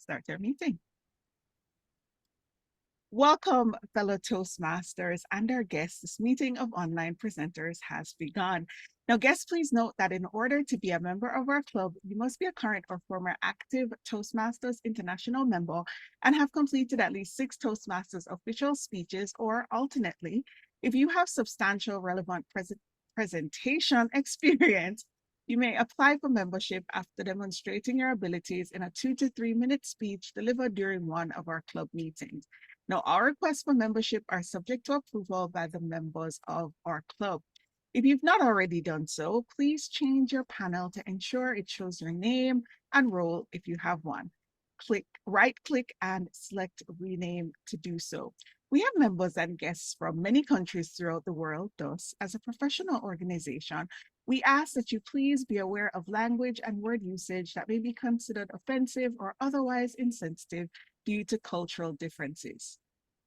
start your meeting. Welcome, fellow Toastmasters and our guests. This meeting of online presenters has begun. Now, guests, please note that in order to be a member of our club, you must be a current or former active Toastmasters International member and have completed at least 6 Toastmasters official speeches, or alternately, if you have substantial relevant presentation experience, you may apply for membership after demonstrating your abilities in a 2 to 3 minute speech delivered during one of our club meetings. Now, our requests for membership are subject to approval by the members of our club. If you've not already done so, please change your panel to ensure it shows your name and role if you have one. Right-click and select Rename to do so. We have members and guests from many countries throughout the world. Thus, as a professional organization, we ask that you please be aware of language and word usage that may be considered offensive or otherwise insensitive due to cultural differences.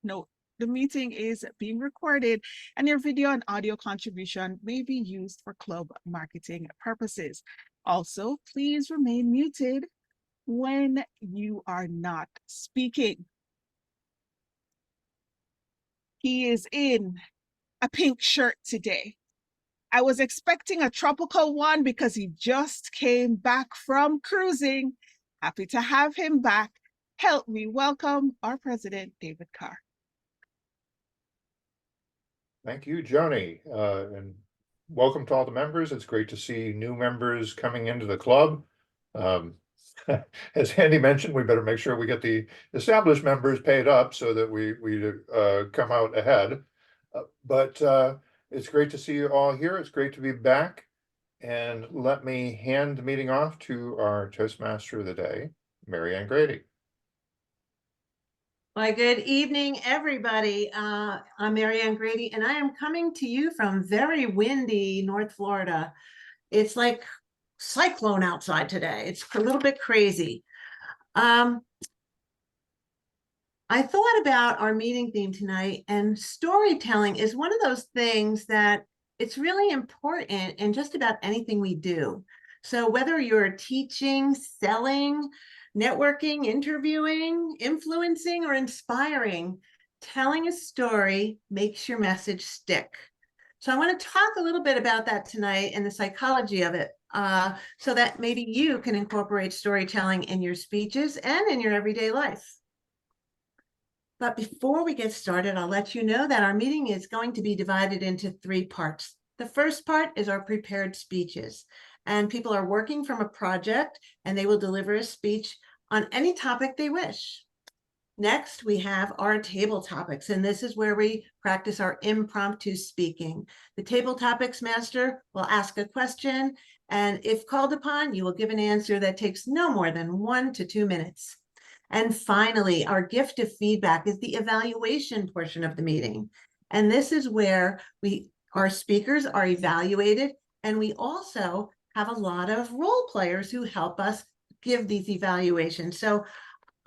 Note, the meeting is being recorded and your video and audio contribution may be used for club marketing purposes. Also, please remain muted when you are not speaking. He is in a pink shirt today. I was expecting a tropical one because he just came back from cruising. Happy to have him back. Help me welcome our President, David Carr. Thank you, Joni, and welcome to all the members. It's great to see new members coming into the club. As Andy mentioned, we better make sure we get the established members paid up so that we come out ahead. But it's great to see you all here. It's great to be back. And let me hand the meeting off to our Toastmaster of the day, Mary Ann Grady. Well, good evening, everybody. I'm Mary Ann Grady, and I am coming to you from very windy North Florida. It's like cyclone outside today. It's a little bit crazy. I thought about our meeting theme tonight, and storytelling is one of those things that it's really important in just about anything we do. So whether you're teaching, selling, networking, interviewing, influencing, or inspiring, telling a story makes your message stick. So I want to talk a little bit about that tonight and the psychology of it, so that maybe you can incorporate storytelling in your speeches and in your everyday life. But before we get started, I'll let you know that our meeting is going to be divided into 3 parts. The first part is our prepared speeches. And people are working from a project and they will deliver a speech on any topic they wish. Next, we have our table topics, and this is where we practice our impromptu speaking. The table topics master will ask a question, and if called upon, you will give an answer that takes no more than 1 to 2 minutes. And finally, our gift of feedback is the evaluation portion of the meeting. And this is where our speakers are evaluated, and we also have a lot of role players who help us give these evaluations. So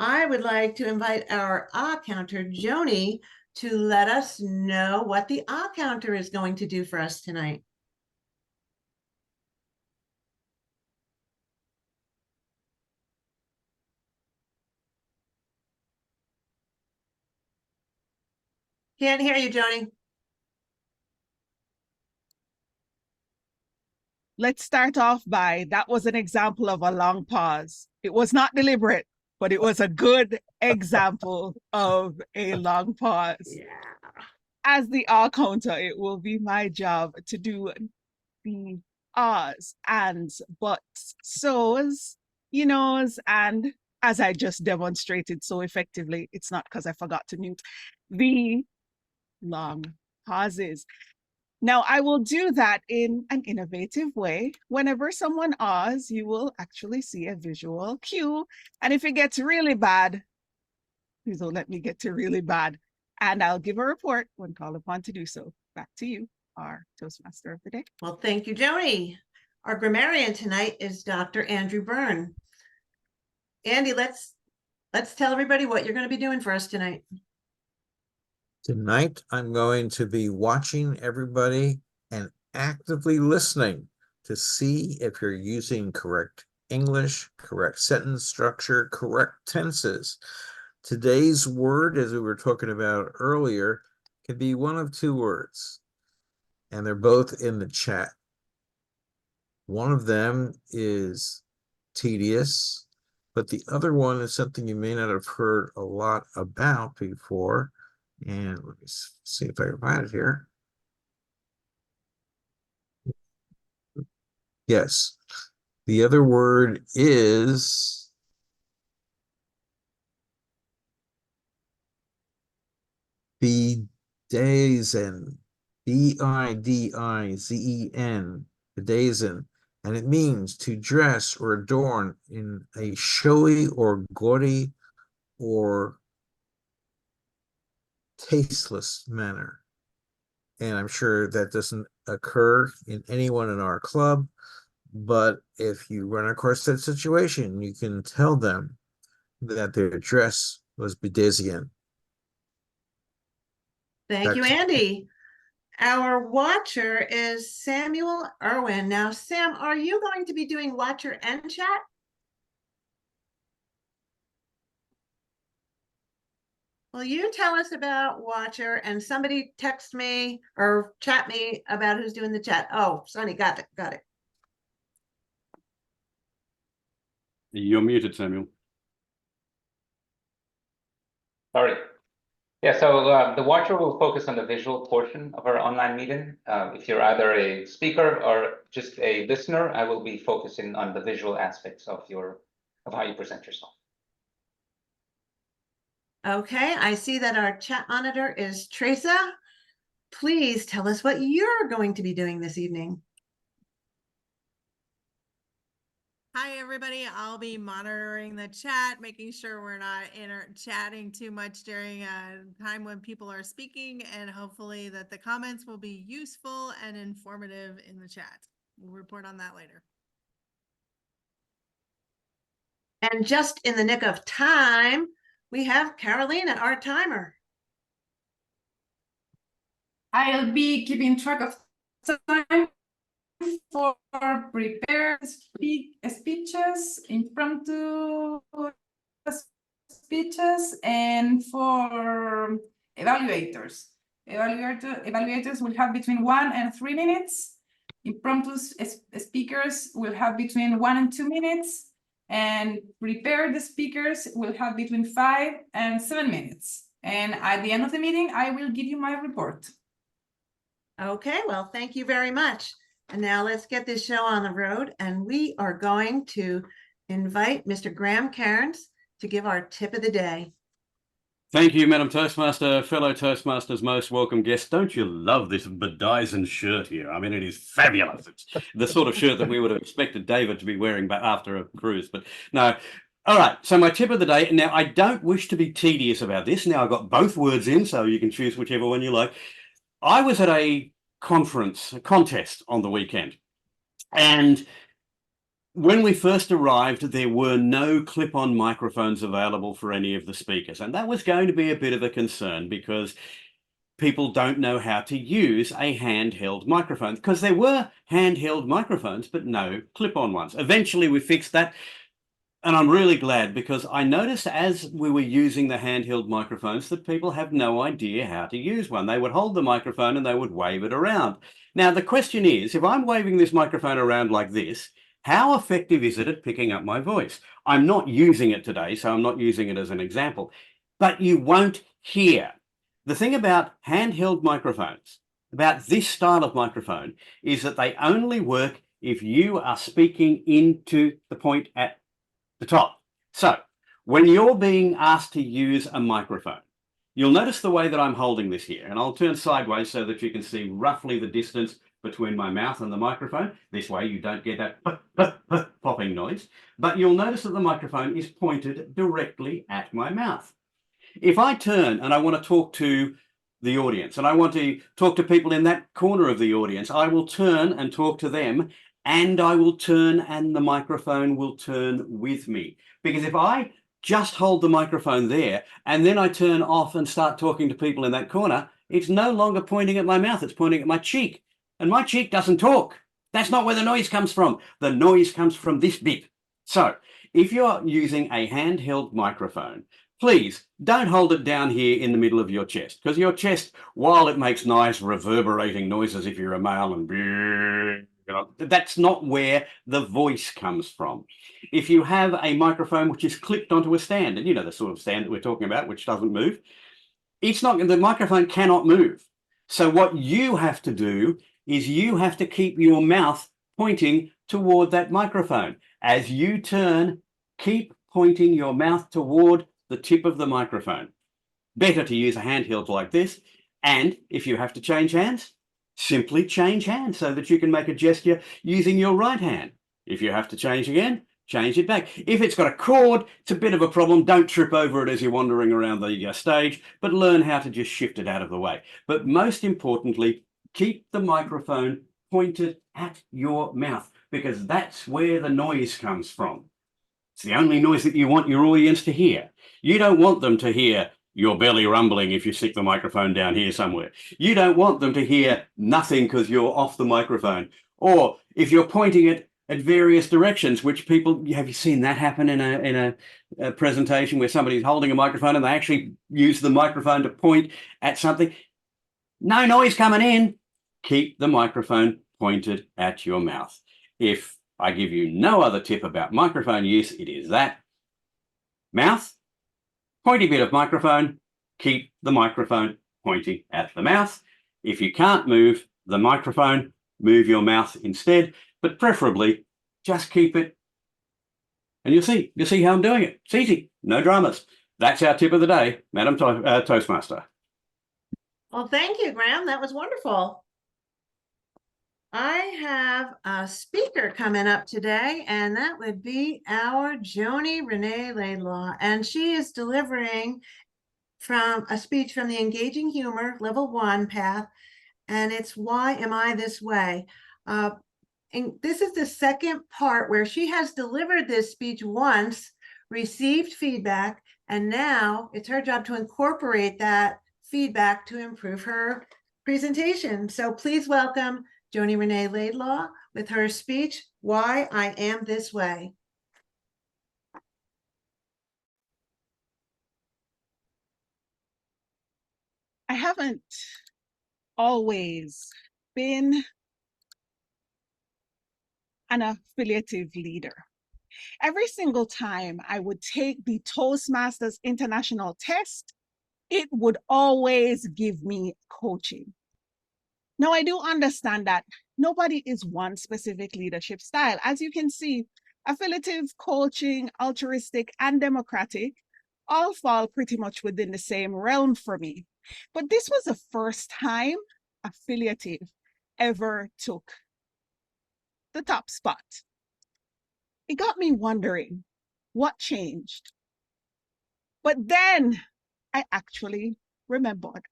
I would like to invite our counter, Joni, to let us know what the counter is going to do for us tonight. Can't hear you, Joni. Let's start off by, that was an example of a long pause. It was not deliberate, but it was a good example of a long pause. Yeah. As the counter, it will be my job to do the ahs, ands, buts, so's, you knows, and as I just demonstrated so effectively, it's not because I forgot to mute, the long pauses. Now, I will do that in an innovative way. Whenever someone ahs, you will actually see a visual cue. And if it gets really bad, please don't let me get to really bad. And I'll give a report when called upon to do so. Back to you, our Toastmaster of the day. Well, thank you, Joni. Our grammarian tonight is Dr. Andrew Byrne. Andy, let's tell everybody what you're going to be doing for us tonight. Tonight, I'm going to be watching everybody and actively listening to see if you're using correct English, correct sentence structure, correct tenses. Today's word, as we were talking about earlier, can be one of two words, and they're both in the chat. One of them is tedious, but the other one is something you may not have heard a lot about before. And let me see if I can find it here. Yes, the other word is Bidizen, Bidizen, Bidizen, and it means to dress or adorn in a showy or gaudy or tasteless manner. And I'm sure that doesn't occur in anyone in our club, but if you run across that situation, you can tell them that their dress was bedizened. Thank you, Andy. Our watcher is Samuel Irwin. Now, Sam, are you going to be doing watcher and chat? Will you tell us about watcher, and somebody text me or chat me about who's doing the chat? Oh, Sonny, got it. You're muted, Samuel. Sorry. Yeah, so the watcher will focus on the visual portion of our online meeting. If you're either a speaker or just a listener, I will be focusing on the visual aspects of how you present yourself. Okay, I see that our chat monitor is Teresa. Please tell us what you're going to be doing this evening. Hi, everybody. I'll be monitoring the chat, making sure we're not chatting too much during a time when people are speaking, and hopefully that the comments will be useful and informative in the chat. We'll report on that later. And just in the nick of time, we have Carolina, our timer. I'll be keeping track of time for prepared speeches, impromptu speeches, and for evaluators. Evaluators will have between 1 and 3 minutes. Impromptu speakers will have between 1 and 2 minutes. And prepared speakers will have between 5 and 7 minutes. And at the end of the meeting, I will give you my report. Okay, well, thank you very much. And now let's get this show on the road. And we are going to invite Mr. Graham Cairns to give our tip of the day. Thank you, Madam Toastmaster. Fellow Toastmasters, most welcome guests. Don't you love this bedizened shirt here? I mean, it is fabulous. It's the sort of shirt that we would have expected David to be wearing after a cruise, but no. All right, so my tip of the day. Now, I don't wish to be tedious about this. Now, I've got both words in, so you can choose whichever one you like. I was at a contest on the weekend, and when we first arrived, there were no clip-on microphones available for any of the speakers, and that was going to be a bit of a concern because people don't know how to use a handheld microphone, because there were handheld microphones, but no clip-on ones. Eventually, we fixed that, and I'm really glad, because I noticed as we were using the handheld microphones that people have no idea how to use one. They would hold the microphone and they would wave it around. Now, the question is, if I'm waving this microphone around like this, how effective is it at picking up my voice? I'm not using it today, so I'm not using it as an example, but you won't hear. The thing about handheld microphones, about this style of microphone, is that they only work if you are speaking into the point at the top. So when you're being asked to use a microphone, you'll notice the way that I'm holding this here, and I'll turn sideways so that you can see roughly the distance between my mouth and the microphone. This way you don't get that popping noise, but you'll notice that the microphone is pointed directly at my mouth. If I turn and I want to talk to the audience, and I want to talk to people in that corner of the audience, I will turn and talk to them, and I will turn and the microphone will turn with me. Because if I just hold the microphone there and then I turn off and start talking to people in that corner, it's no longer pointing at my mouth, it's pointing at my cheek. And my cheek doesn't talk. That's not where the noise comes from. The noise comes from this bit. So if you're using a handheld microphone, please don't hold it down here in the middle of your chest, because your chest, while it makes nice reverberating noises if you're a male and that's not where the voice comes from. If you have a microphone which is clipped onto a stand, and you know the sort of stand that we're talking about, which doesn't move, the microphone cannot move. So what you have to do is you have to keep your mouth pointing toward that microphone. As you turn, keep pointing your mouth toward the tip of the microphone. Better to use a handheld like this. And if you have to change hands, simply change hands so that you can make a gesture using your right hand. If you have to change again, change it back. If it's got a cord, it's a bit of a problem. Don't trip over it as you're wandering around the stage, but learn how to just shift it out of the way. But most importantly, keep the microphone pointed at your mouth, because that's where the noise comes from. It's the only noise that you want your audience to hear. You don't want them to hear your belly rumbling if you stick the microphone down here somewhere. You don't want them to hear nothing because you're off the microphone. Or if you're pointing it at various directions, which people, have you seen that happen in a presentation where somebody's holding a microphone and they actually use the microphone to point at something? No noise coming in. Keep the microphone pointed at your mouth. If I give you no other tip about microphone use, it is that. Mouth, pointy bit of microphone, keep the microphone pointing at the mouth. If you can't move the microphone, move your mouth instead, but preferably just keep it. And you'll see how I'm doing it. It's easy, no dramas. That's our tip of the day, Madam Toastmaster. Well, thank you, Graham. That was wonderful. I have a speaker coming up today, and that would be our Joni-Renee Laidlaw. And she is delivering from a speech from the Engaging Humor Level 1 path, and it's Why Am I This Way? And this is the second part where she has delivered this speech once, received feedback, and now it's her job to incorporate that feedback to improve her presentation. So please welcome Joni-Renee Laidlaw with her speech, Why I Am This Way. I haven't always been an affiliative leader. Every single time I would take the Toastmasters International test, it would always give me coaching. Now, I do understand that nobody is one specific leadership style. As you can see, affiliative, coaching, altruistic, and democratic all fall pretty much within the same realm for me. But this was the first time affiliative ever took the top spot. It got me wondering what changed. But then I actually remembered.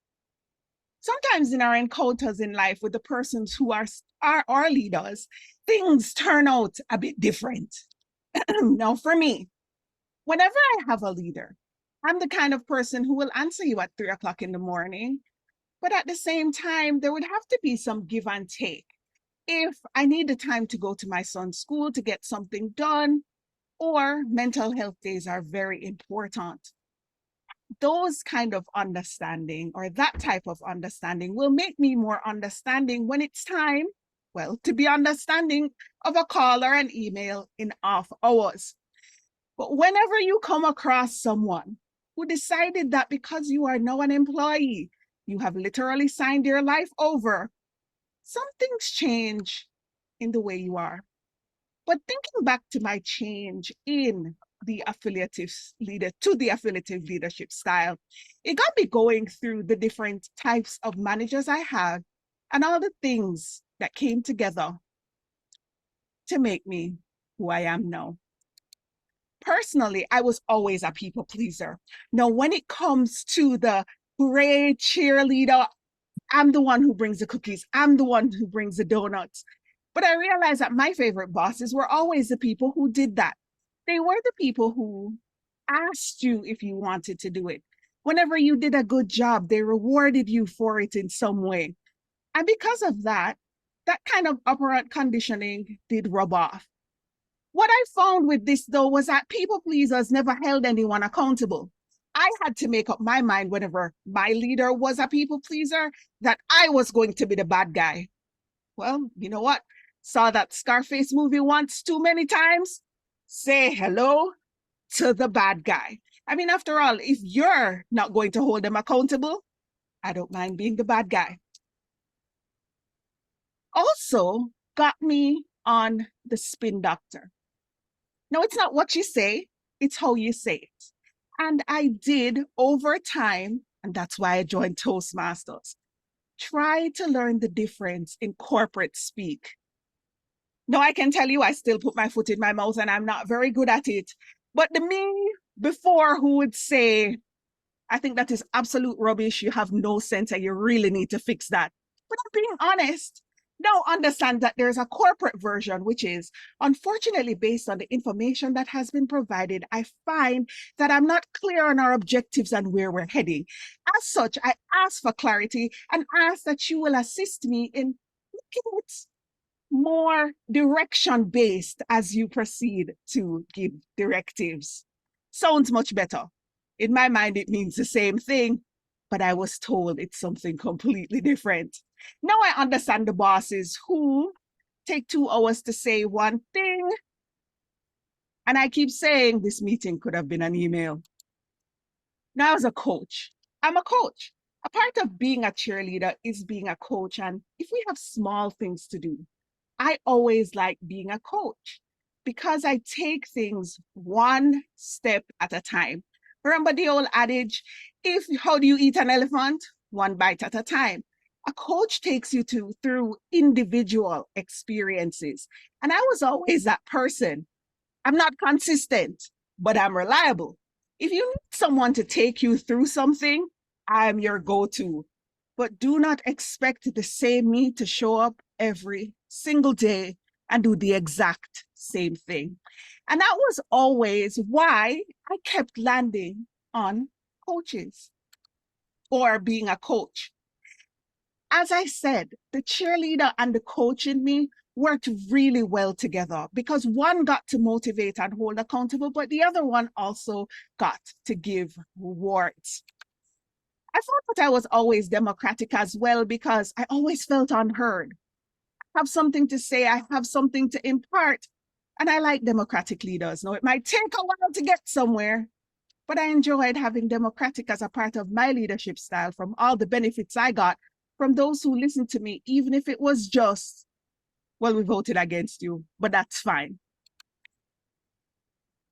Sometimes in our encounters in life with the persons who are our leaders, things turn out a bit different. Now, for me, whenever I have a leader, I'm the kind of person who will answer you at 3 o'clock in the morning. But at the same time, there would have to be some give and take. If I need the time to go to my son's school to get something done, or mental health days are very important. Those kind of understanding, or that type of understanding, will make me more understanding when it's time, well, to be understanding of a call or an email in off hours. But whenever you come across someone who decided that because you are now an employee, you have literally signed your life over, some things change in the way you are. But thinking back to my change in the affiliative leadership style, it got me going through the different types of managers I had and all the things that came together to make me who I am now. Personally, I was always a people pleaser. Now, when it comes to the great cheerleader, I'm the one who brings the cookies. I'm the one who brings the donuts. But I realized that my favorite bosses were always the people who did that. They were the people who asked you if you wanted to do it. Whenever you did a good job, they rewarded you for it in some way. And because of that, that kind of operant conditioning did rub off. What I found with this, though, was that people pleasers never held anyone accountable. I had to make up my mind whenever my leader was a people pleaser that I was going to be the bad guy. Well, you know what? Saw that Scarface movie once too many times. Say hello to the bad guy. I mean, after all, if you're not going to hold them accountable, I don't mind being the bad guy. Also got me on the spin doctor. No, it's not what you say, it's how you say it. And I did over time, and that's why I joined Toastmasters. Try to learn the difference in corporate speak. Now, I can tell you, I still put my foot in my mouth and I'm not very good at it. But the me before who would say, I think that is absolute rubbish, you have no sense and you really need to fix that. But I'm being honest. Now understand that there's a corporate version, which is unfortunately based on the information that has been provided. I find that I'm not clear on our objectives and where we're heading. As such, I ask for clarity and ask that you will assist me in looking at more direction-based as you proceed to give directives. Sounds much better. In my mind, it means the same thing, but I was told it's something completely different. Now I understand the bosses who take 2 hours to say one thing, and I keep saying this meeting could have been an email. Now as a coach, I'm a coach. A part of being a cheerleader is being a coach, and if we have small things to do, I always like being a coach because I take things one step at a time. Remember the old adage, how do you eat an elephant? One bite at a time. A coach takes you through individual experiences. And I was always that person. I'm not consistent, but I'm reliable. If you need someone to take you through something, I'm your go-to. But do not expect the same me to show up every single day and do the exact same thing. And that was always why I kept landing on coaches or being a coach. As I said, the cheerleader and the coach in me worked really well together because one got to motivate and hold accountable, but the other one also got to give rewards. I thought that I was always democratic as well because I always felt unheard. I have something to say, I have something to impart, and I like democratic leaders. Now, it might take a while to get somewhere, but I enjoyed having democratic as a part of my leadership style from all the benefits I got from those who listened to me, even if it was just, well, we voted against you, but that's fine.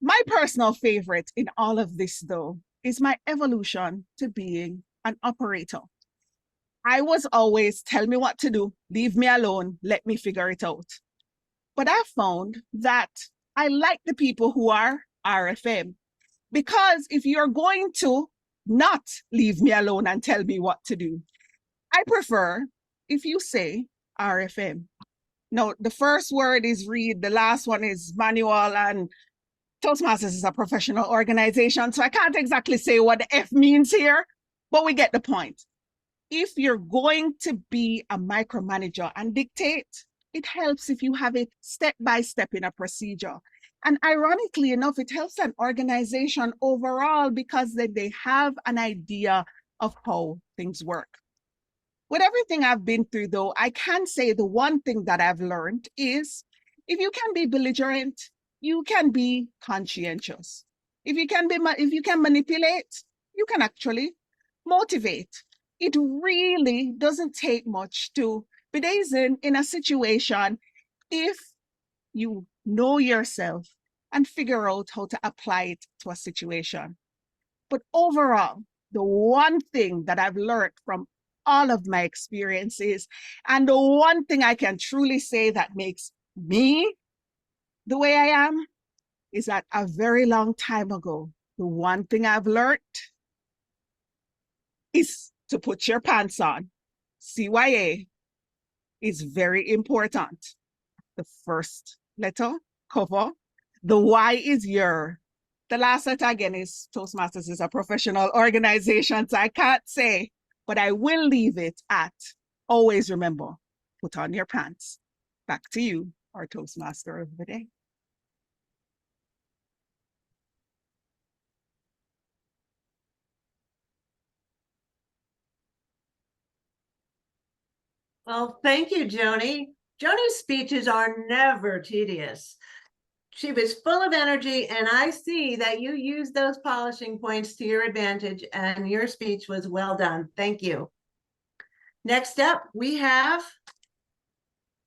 My personal favorite in all of this, though, is my evolution to being an operator. I was always, tell me what to do, leave me alone, let me figure it out. But I found that I like the people who are RFM, because if you're going to not leave me alone and tell me what to do, I prefer if you say RFM. Now, the first word is read, the last one is manual, and Toastmasters is a professional organization, so I can't exactly say what the F means here, but we get the point. If you're going to be a micromanager and dictate, it helps if you have it step by step in a procedure. And ironically enough, it helps an organization overall because then they have an idea of how things work. With everything I've been through, though, I can say the one thing that I've learned is if you can be belligerent, you can be conscientious. If you can manipulate, you can actually motivate. It really doesn't take much to be brazen in a situation if you know yourself and figure out how to apply it to a situation. But overall, the one thing that I've learned from all of my experiences, and the one thing I can truly say that makes me the way I am, is that a very long time ago, the one thing I've learned is to put your pants on. CYA is very important. The first letter, cover. The Y is your. The last letter again is Toastmasters is a professional organization, so I can't say, but I will leave it at, always remember, put on your pants. Back to you, our Toastmaster of the day. Well, thank you, Joni. Joni's speeches are never tedious. She was full of energy, and I see that you used those polishing points to your advantage, and your speech was well done. Thank you. Next up, we have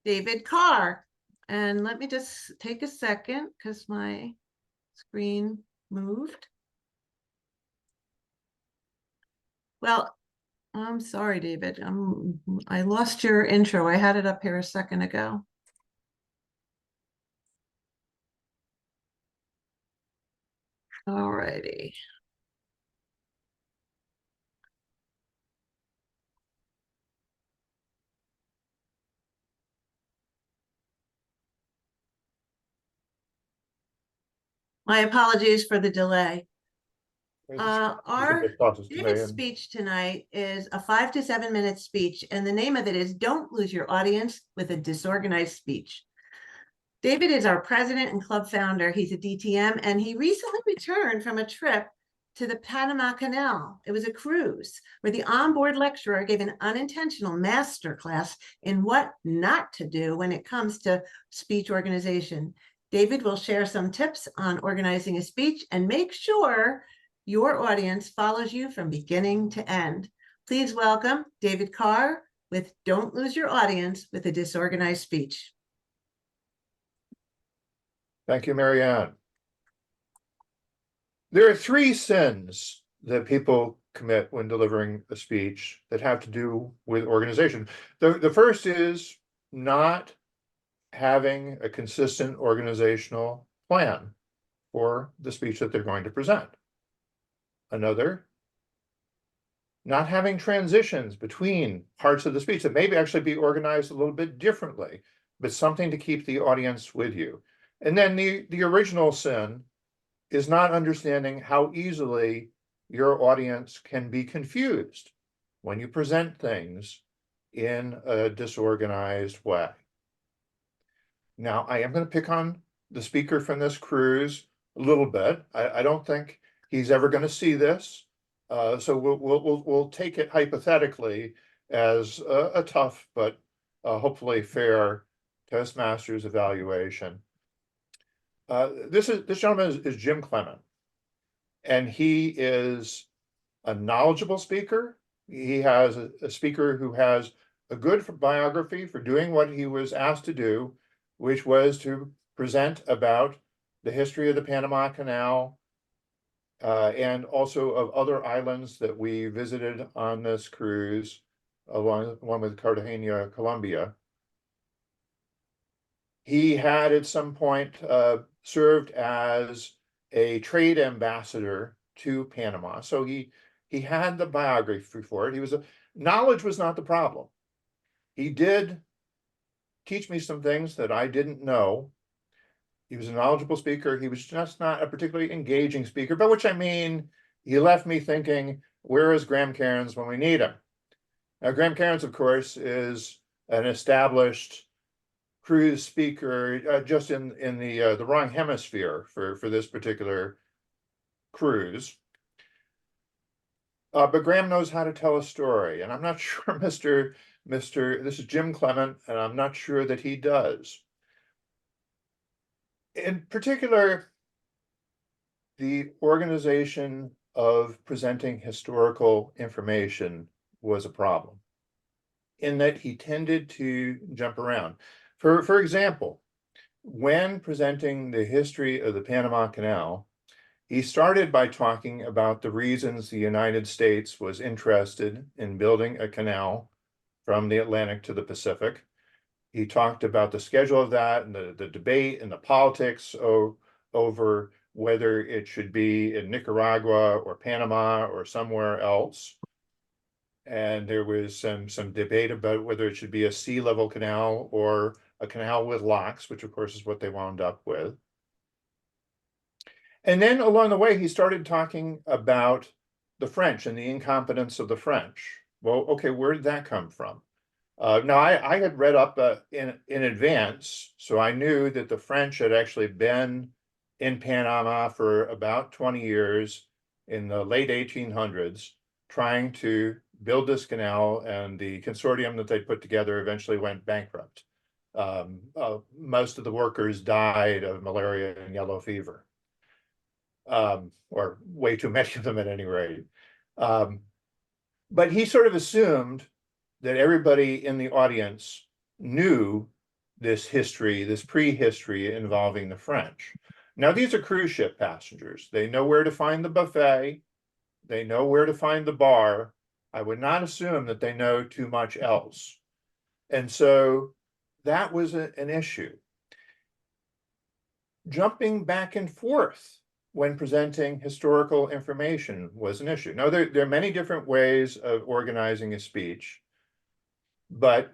David Carr. And let me just take a second because my screen moved. Well, I'm sorry, David. I lost your intro. I had it up here a second ago. All righty. My apologies for the delay. Our David's speech tonight is a 5 to 7 minute speech, and the name of it is Don't Lose Your Audience with a Disorganized Speech. David is our president and club founder. He's a DTM, and he recently returned from a trip to the Panama Canal. It was a cruise where the onboard lecturer gave an unintentional masterclass in what not to do when it comes to speech organization. David will share some tips on organizing a speech and make sure your audience follows you from beginning to end. Please welcome David Carr with Don't Lose Your Audience with a Disorganized Speech. Thank you, Marianne. There are 3 sins that people commit when delivering a speech that have to do with organization. The first is not having a consistent organizational plan for the speech that they're going to present. Another, not having transitions between parts of the speech that maybe actually be organized a little bit differently, but something to keep the audience with you. And then the original sin is not understanding how easily your audience can be confused when you present things in a disorganized way. Now, I am going to pick on the speaker from this cruise a little bit. I don't think he's ever going to see this, so we'll take it hypothetically as a tough but hopefully fair Toastmasters evaluation. This gentleman is Jim Clement, and he is a knowledgeable speaker. He has a speaker who has a good biography for doing what he was asked to do, which was to present about the history of the Panama Canal and also of other islands that we visited on this cruise, along with Cartagena, Colombia. He had at some point served as a trade ambassador to Panama. So he had the biography for it. Knowledge was not the problem. He did teach me some things that I didn't know. He was a knowledgeable speaker. He was just not a particularly engaging speaker, by which I mean, he left me thinking, where is Graham Cairns when we need him? Now, Graham Cairns, of course, is an established cruise speaker, just in the wrong hemisphere for this particular cruise. But Graham knows how to tell a story, and I'm not sure this is Jim Clement, and I'm not sure that he does. In particular, the organization of presenting historical information was a problem, in that he tended to jump around. For example, when presenting the history of the Panama Canal, he started by talking about the reasons the United States was interested in building a canal from the Atlantic to the Pacific. He talked about the schedule of that and the debate and the politics over whether it should be in Nicaragua or Panama or somewhere else. And there was some debate about whether it should be a sea level canal or a canal with locks, which of course is what they wound up with. And then along the way, he started talking about the French and the incompetence of the French. Well, okay, where did that come from? Now, I had read up in advance, so I knew that the French had actually been in Panama for about 20 years in the late 1800s, trying to build this canal, and the consortium that they put together eventually went bankrupt. Most of the workers died of malaria and yellow fever, or way too many of them at any rate. But he sort of assumed that everybody in the audience knew this history, this prehistory involving the French. Now, these are cruise ship passengers. They know where to find the buffet. They know where to find the bar. I would not assume that they know too much else. And so that was an issue. Jumping back and forth when presenting historical information was an issue. Now, there are many different ways of organizing a speech, but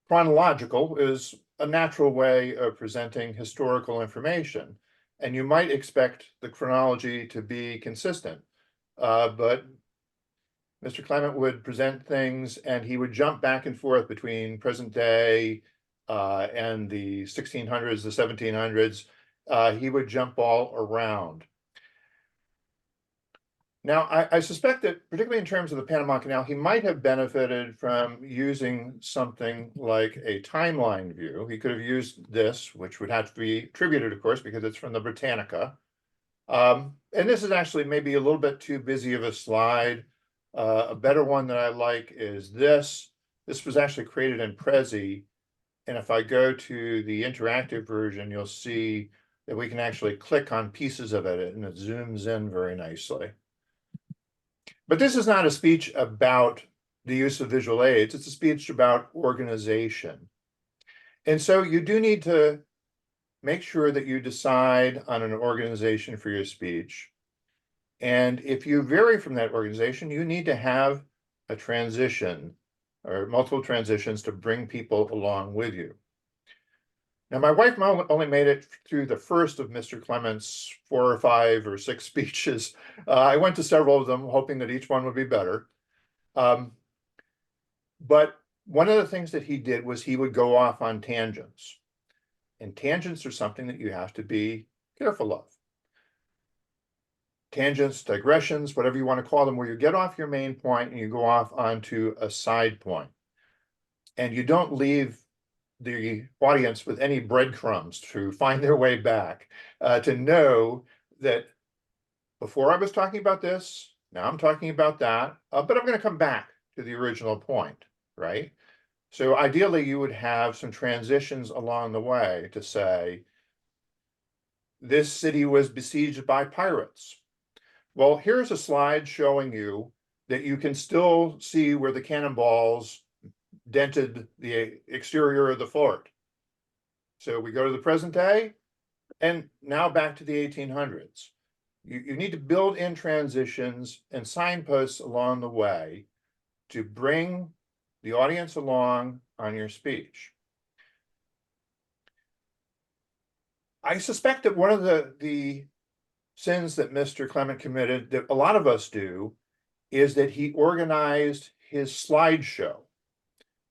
chronological is a natural way of presenting historical information, and you might expect the chronology to be consistent. But Mr. Clement would present things and he would jump back and forth between present day and the 1600s, the 1700s. He would jump all around. Now, I suspect that, particularly in terms of the Panama Canal, he might have benefited from using something like a timeline view. He could have used this, which would have to be attributed, of course, because it's from the Britannica. And this is actually maybe a little bit too busy of a slide. A better one that I like is this. This was actually created in Prezi. And if I go to the interactive version, you'll see that we can actually click on pieces of it and it zooms in very nicely. But this is not a speech about the use of visual aids. It's a speech about organization. And so you do need to make sure that you decide on an organization for your speech. And if you vary from that organization, you need to have a transition or multiple transitions to bring people along with you. Now, my wife only made it through the first of Mr. Clement's 4 or 5 or 6 speeches. I went to several of them, hoping that each one would be better. But one of the things that he did was he would go off on tangents. And tangents are something that you have to be careful of. Tangents, digressions, whatever you want to call them, where you get off your main point and you go off onto a side point. And you don't leave the audience with any breadcrumbs to find their way back, to know that before I was talking about this, now I'm talking about that, but I'm going to come back to the original point, right? So ideally, you would have some transitions along the way to say, this city was besieged by pirates. Well, here's a slide showing you that you can still see where the cannonballs dented the exterior of the fort. So we go to the present day and now back to the 1800s. You need to build in transitions and signposts along the way to bring the audience along on your speech. I suspect that one of the sins that Mr. Clement committed, that a lot of us do, is that he organized his slideshow.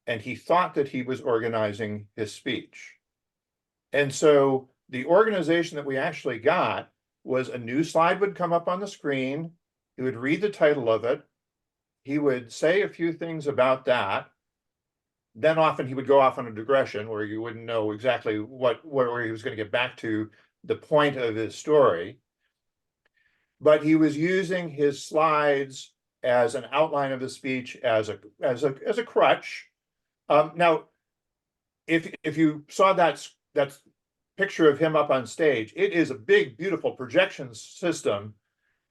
And he thought that he was organizing his speech. And so the organization that we actually got was a new slide would come up on the screen. He would read the title of it. He would say a few things about that. Then often he would go off on a digression where you wouldn't know exactly where he was going to get back to the point of his story. But he was using his slides as an outline of the speech, as a crutch. Now, if you saw that picture of him up on stage, it is a big, beautiful projection system.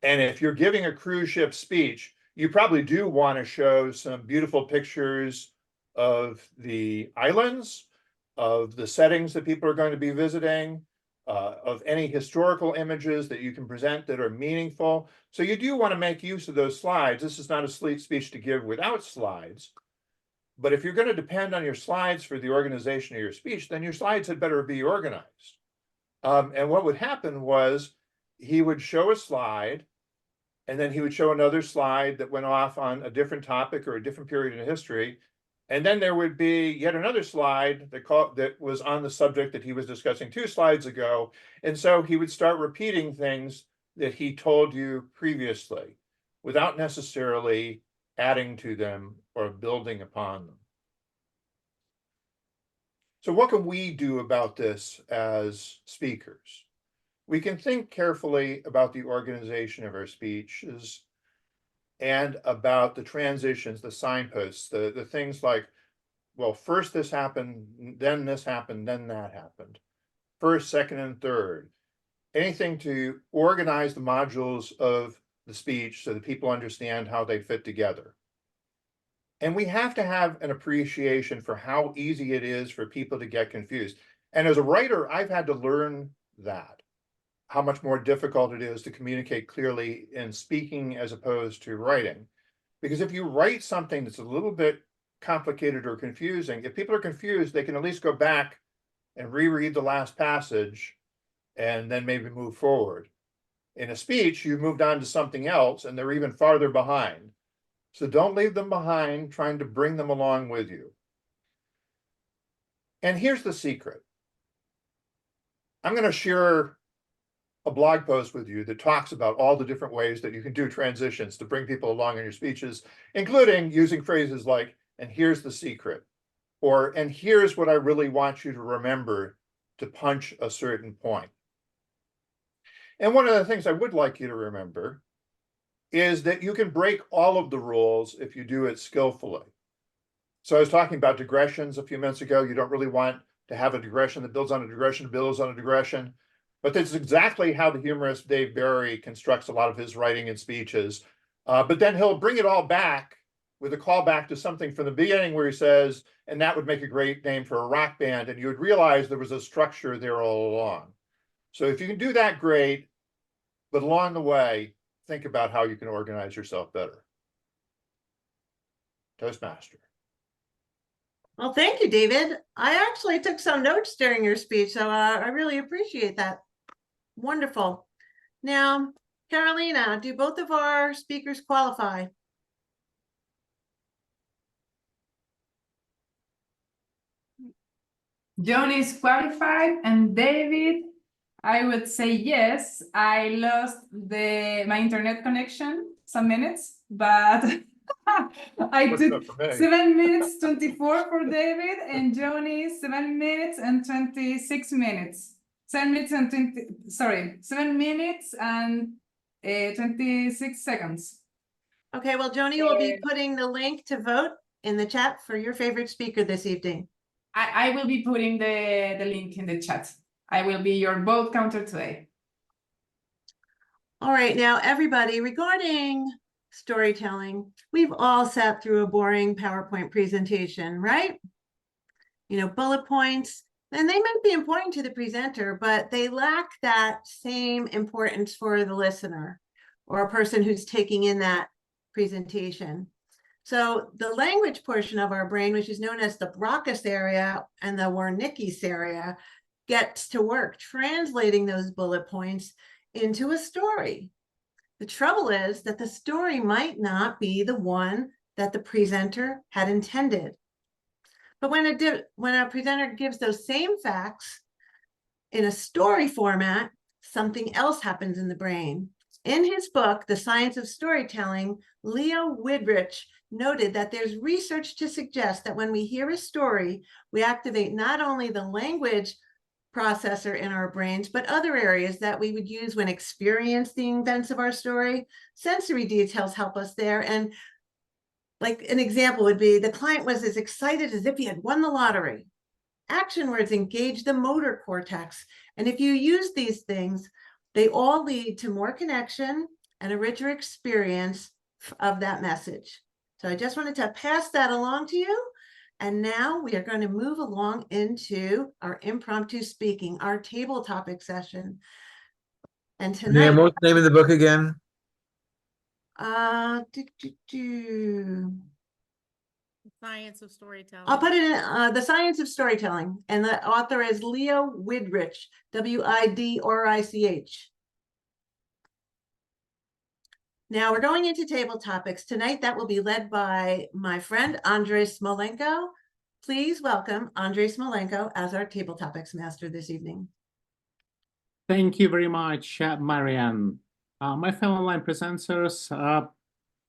And if you're giving a cruise ship speech, you probably do want to show some beautiful pictures of the islands, of the settings that people are going to be visiting, of any historical images that you can present that are meaningful. So you do want to make use of those slides. This is not a speech to give without slides. But if you're going to depend on your slides for the organization of your speech, then your slides had better be organized. And what would happen was he would show a slide, and then he would show another slide that went off on a different topic or a different period in history. And then there would be yet another slide that was on the subject that he was discussing 2 slides ago. And so he would start repeating things that he told you previously without necessarily adding to them or building upon them. So what can we do about this as speakers? We can think carefully about the organization of our speeches and about the transitions, the signposts, the things like, well, first this happened, then this happened, then that happened. First, second, and third. Anything to organize the modules of the speech so that people understand how they fit together. And we have to have an appreciation for how easy it is for people to get confused. And as a writer, I've had to learn that, how much more difficult it is to communicate clearly in speaking as opposed to writing. Because if you write something that's a little bit complicated or confusing, if people are confused, they can at least go back and reread the last passage and then maybe move forward. In a speech, you've moved on to something else and they're even farther behind. So don't leave them behind, trying to bring them along with you. And here's the secret. I'm going to share a blog post with you that talks about all the different ways that you can do transitions to bring people along in your speeches, including using phrases like, and here's the secret, or, and here's what I really want you to remember to punch a certain point. And one of the things I would like you to remember is that you can break all of the rules if you do it skillfully. So I was talking about digressions a few minutes ago. You don't really want to have a digression that builds on a digression, builds on a digression. But that's exactly how the humorist Dave Barry constructs a lot of his writing and speeches. But then he'll bring it all back with a callback to something from the beginning where he says, and that would make a great name for a rock band. And you would realize there was a structure there all along. So if you can do that, great. But along the way, think about how you can organize yourself better. Toastmaster. Well, thank you, David. I actually took some notes during your speech, so I really appreciate that. Wonderful. Now, Carolina, do both of our speakers qualify? Joni is qualified, and David, I would say yes. I lost my internet connection some minutes, but I What's took up for me? 7 minutes 24 for David, and Joni 7 minutes and 26 minutes. 7 minutes and 7 minutes and 26 seconds. Okay, well, Joni will be putting the link to vote in the chat for your favorite speaker this evening. I will be putting the link in the chat. I will be your vote counter today. All right, now everybody, regarding storytelling, we've all sat through a boring PowerPoint presentation, right? You know, bullet points, and they might be important to the presenter, but they lack that same importance for the listener or a person who's taking in that presentation. So the language portion of our brain, which is known as the Broca's area and the Wernicke's area, gets to work translating those bullet points into a story. The trouble is that the story might not be the one that the presenter had intended. But when a presenter gives those same facts in a story format, something else happens in the brain. In his book, The Science of Storytelling, Leo Widrich noted that there's research to suggest that when we hear a story, we activate not only the language processor in our brains, but other areas that we would use when experiencing events of our story. Sensory details help us there. And like an example would be, the client was as excited as if he had won the lottery. Action words engage the motor cortex. And if you use these things, they all lead to more connection and a richer experience of that message. So I just wanted to pass that along to you. And now we are going to move along into our impromptu speaking, our table topic session. And tonight, What's the name of the book again? Science of Storytelling. I'll put it in The Science of Storytelling, and the author is Leo Widrich, W-I-D-R-I-C-H. Now we're going into table topics. Tonight that will be led by my friend, Andrei Smolenko. Please welcome Andrei Smolenko as our table topics master this evening. Thank you very much, Marianne. My fellow online presenters,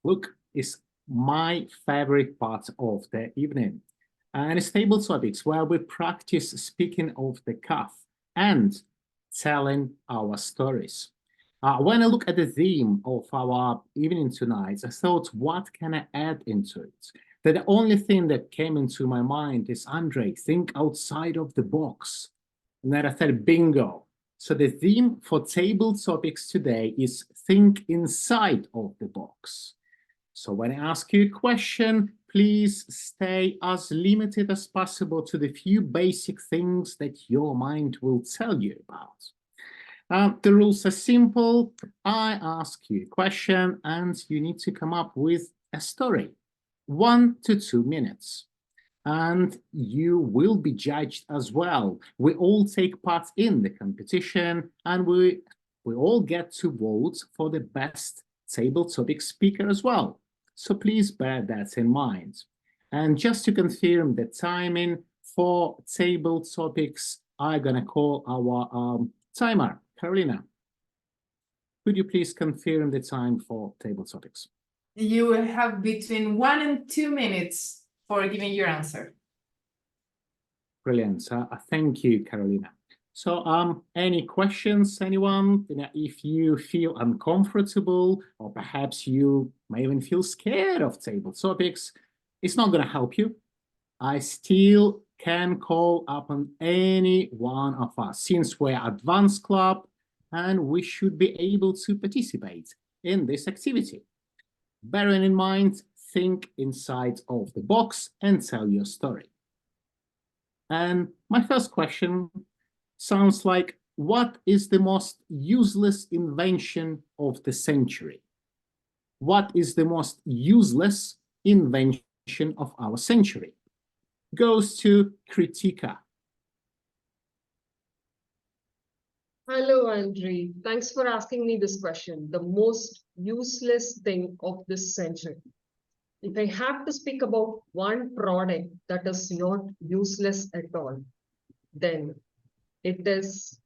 look, it's my favorite part of the evening. And it's table topics where we practice speaking off the cuff and telling our stories. When I look at the theme of our evening tonight, I thought, what can I add into it? The only thing that came into my mind is, Andre, think outside of the box. And then I said, bingo. So the theme for table topics today is think inside of the box. So when I ask you a question, please stay as limited as possible to the few basic things that your mind will tell you about. The rules are simple. I ask you a question and you need to come up with a story, 1 to 2 minutes. And you will be judged as well. We all take part in the competition and we all get to vote for the best table topic speaker as well. So please bear that in mind. And just to confirm the timing for table topics, I'm gonna call our timer. Carolina, could you please confirm the time for table topics? You will have between 1 and 2 minutes for giving your answer. Brilliant. Thank you, Carolina. So any questions, anyone? If you feel uncomfortable or perhaps you may even feel scared of table topics, it's not going to help you. I still can call upon any one of us since we're advanced club and we should be able to participate in this activity. Bearing in mind, think inside of the box and tell your story. And my first question sounds like, what is the most useless invention of the century? What is the most useless invention of our century? Goes to Kritika. Hello, Andre. Thanks for asking me this question. The most useless thing of this century. If I have to speak about one product that is not useless at all, then it is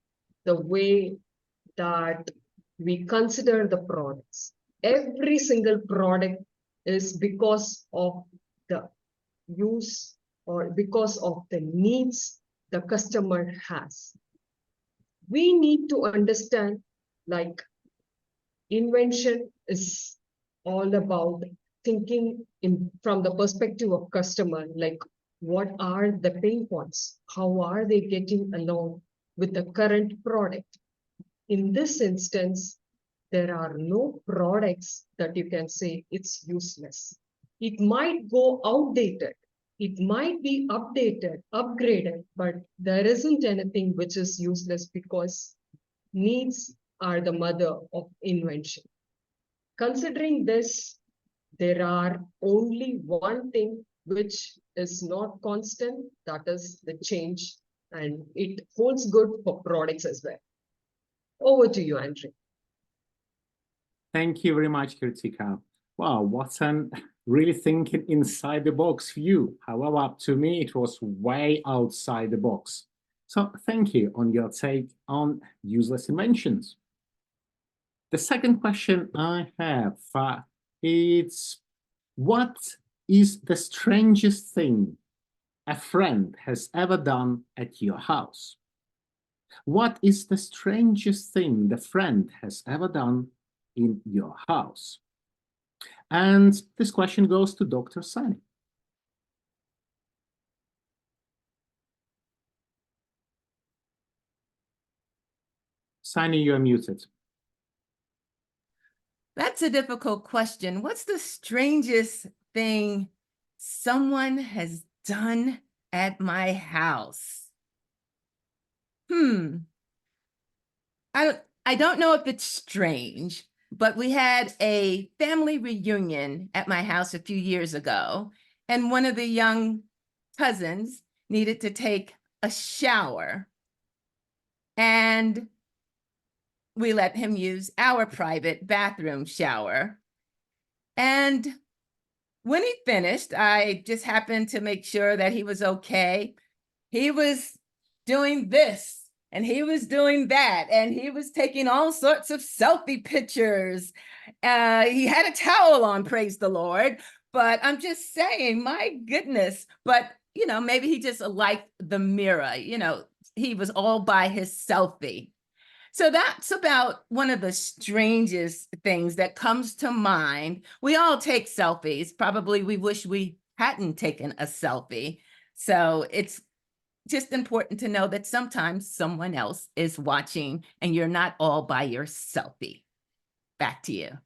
the way that we consider the products. Every single product is because of the use or because of the needs the customer has. We need to understand, like, invention is all about thinking from the perspective of customer, like what are the pain points? How are they getting along with the current product? In this instance, there are no products that you can say it's useless. It might go outdated. It might be updated, upgraded, but there isn't anything which is useless because needs are the mother of invention. Considering this, there are only one thing which is not constant, that is the change, and it holds good for products as well. Over to you, Andre. Thank you very much, Kritika. Wow, what an really thinking inside the box view. However, to me, it was way outside the box. So thank you on your take on useless inventions. The second question I have is, what is the strangest thing a friend has ever done at your house? What is the strangest thing the friend has ever done in your house? And this question goes to Dr. Sani. Sani, you're muted. That's a difficult question. What's the strangest thing someone has done at my house? I don't know if it's strange, but we had a family reunion at my house a few years ago, and one of the young cousins needed to take a shower. And we let him use our private bathroom shower. And when he finished, I just happened to make sure that he was okay. He was doing this and he was doing that, and he was taking all sorts of selfie pictures. He had a towel on, praise the Lord, But I'm just saying, my goodness. But, you know, maybe he just liked the mirror. You know, he was all by his selfie. So that's about one of the strangest things that comes to mind. We all take selfies. Probably we wish we hadn't taken a selfie. So it's just important to know that sometimes someone else is watching and you're not all by your selfie. Back to you.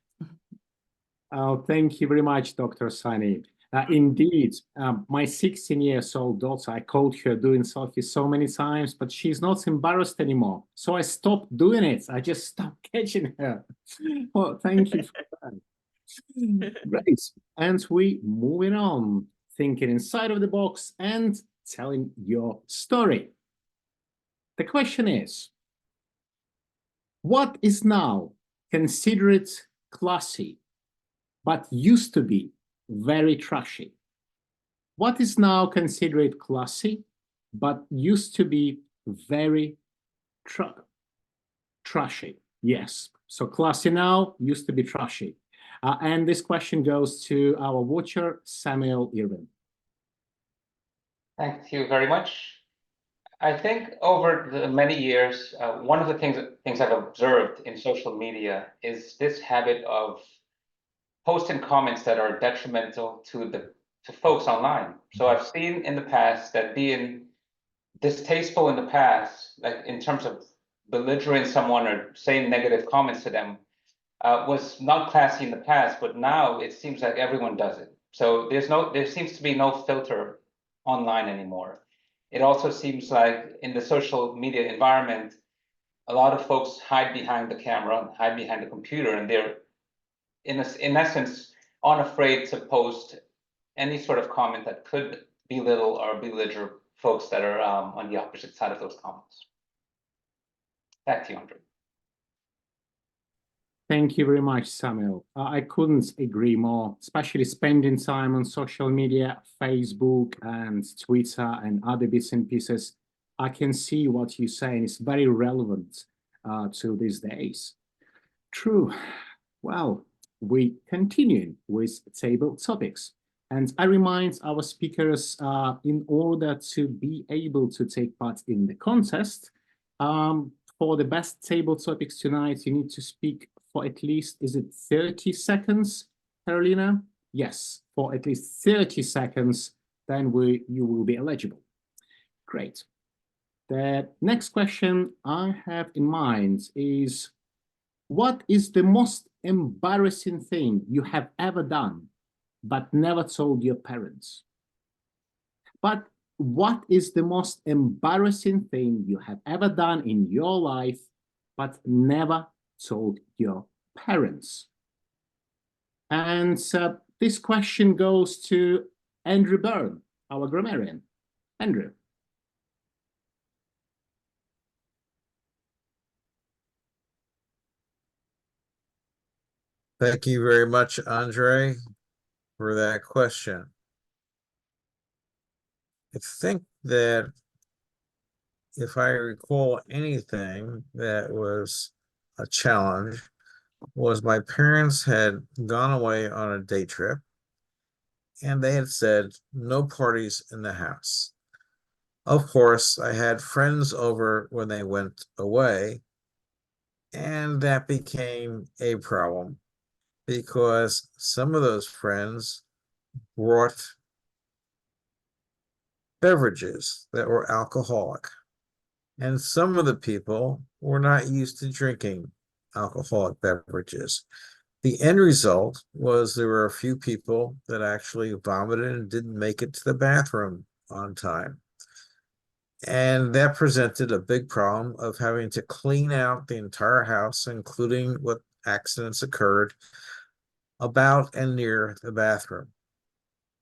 Oh, thank you very much, Dr. Sunny. Indeed, my 16-year-old daughter, I called her doing selfies so many times, but she's not embarrassed anymore. So I stopped doing it. I just stopped catching her. Well, thank you for that. Great. And we moving on, thinking inside of the box and telling your story. The question is, what is now considered classy, but used to be very trashy? What is now considered classy, but used to be very trashy? Yes, so classy now used to be trashy. And this question goes to our watcher, Samuel Irwin. Thank you very much. I think over the many years, one of the things I've observed in social media is this habit of posting comments that are detrimental to folks online. So I've seen in the past that being distasteful in the past, like in terms of belittling someone or saying negative comments to them, was not classy in the past, but now it seems like everyone does it. So there seems to be no filter online anymore. It also seems like in the social media environment, a lot of folks hide behind the camera, hide behind the computer, and they're in essence unafraid to post any sort of comment that could belittle or belliger folks that are on the opposite side of those comments. Back to you, Andre. Thank you very much, Samuel. I couldn't agree more, especially spending time on social media, Facebook and Twitter and other bits and pieces. I can see what you're saying is very relevant to these days. True. Well, we continue with table topics. And I remind our speakers, in order to be able to take part in the contest, for the best table topics tonight, you need to speak for at least, is it 30 seconds, Carolina? Yes, for at least 30 seconds, then you will be eligible. Great. The next question I have in mind is, what is the most embarrassing thing you have ever done, but never told your parents? But what is the most embarrassing thing you have ever done in your life, but never told your parents? And this question goes to Andrew Byrne, our grammarian. Andrew. Thank you very much, Andre, for that question. I think that if I recall anything that was a challenge, was my parents had gone away on a day trip and they had said no parties in the house. Of course, I had friends over when they went away, and that became a problem because some of those friends brought beverages that were alcoholic, and some of the people were not used to drinking alcoholic beverages. The end result was there were a few people that actually vomited and didn't make it to the bathroom on time. And that presented a big problem of having to clean out the entire house, including what accidents occurred about and near the bathroom.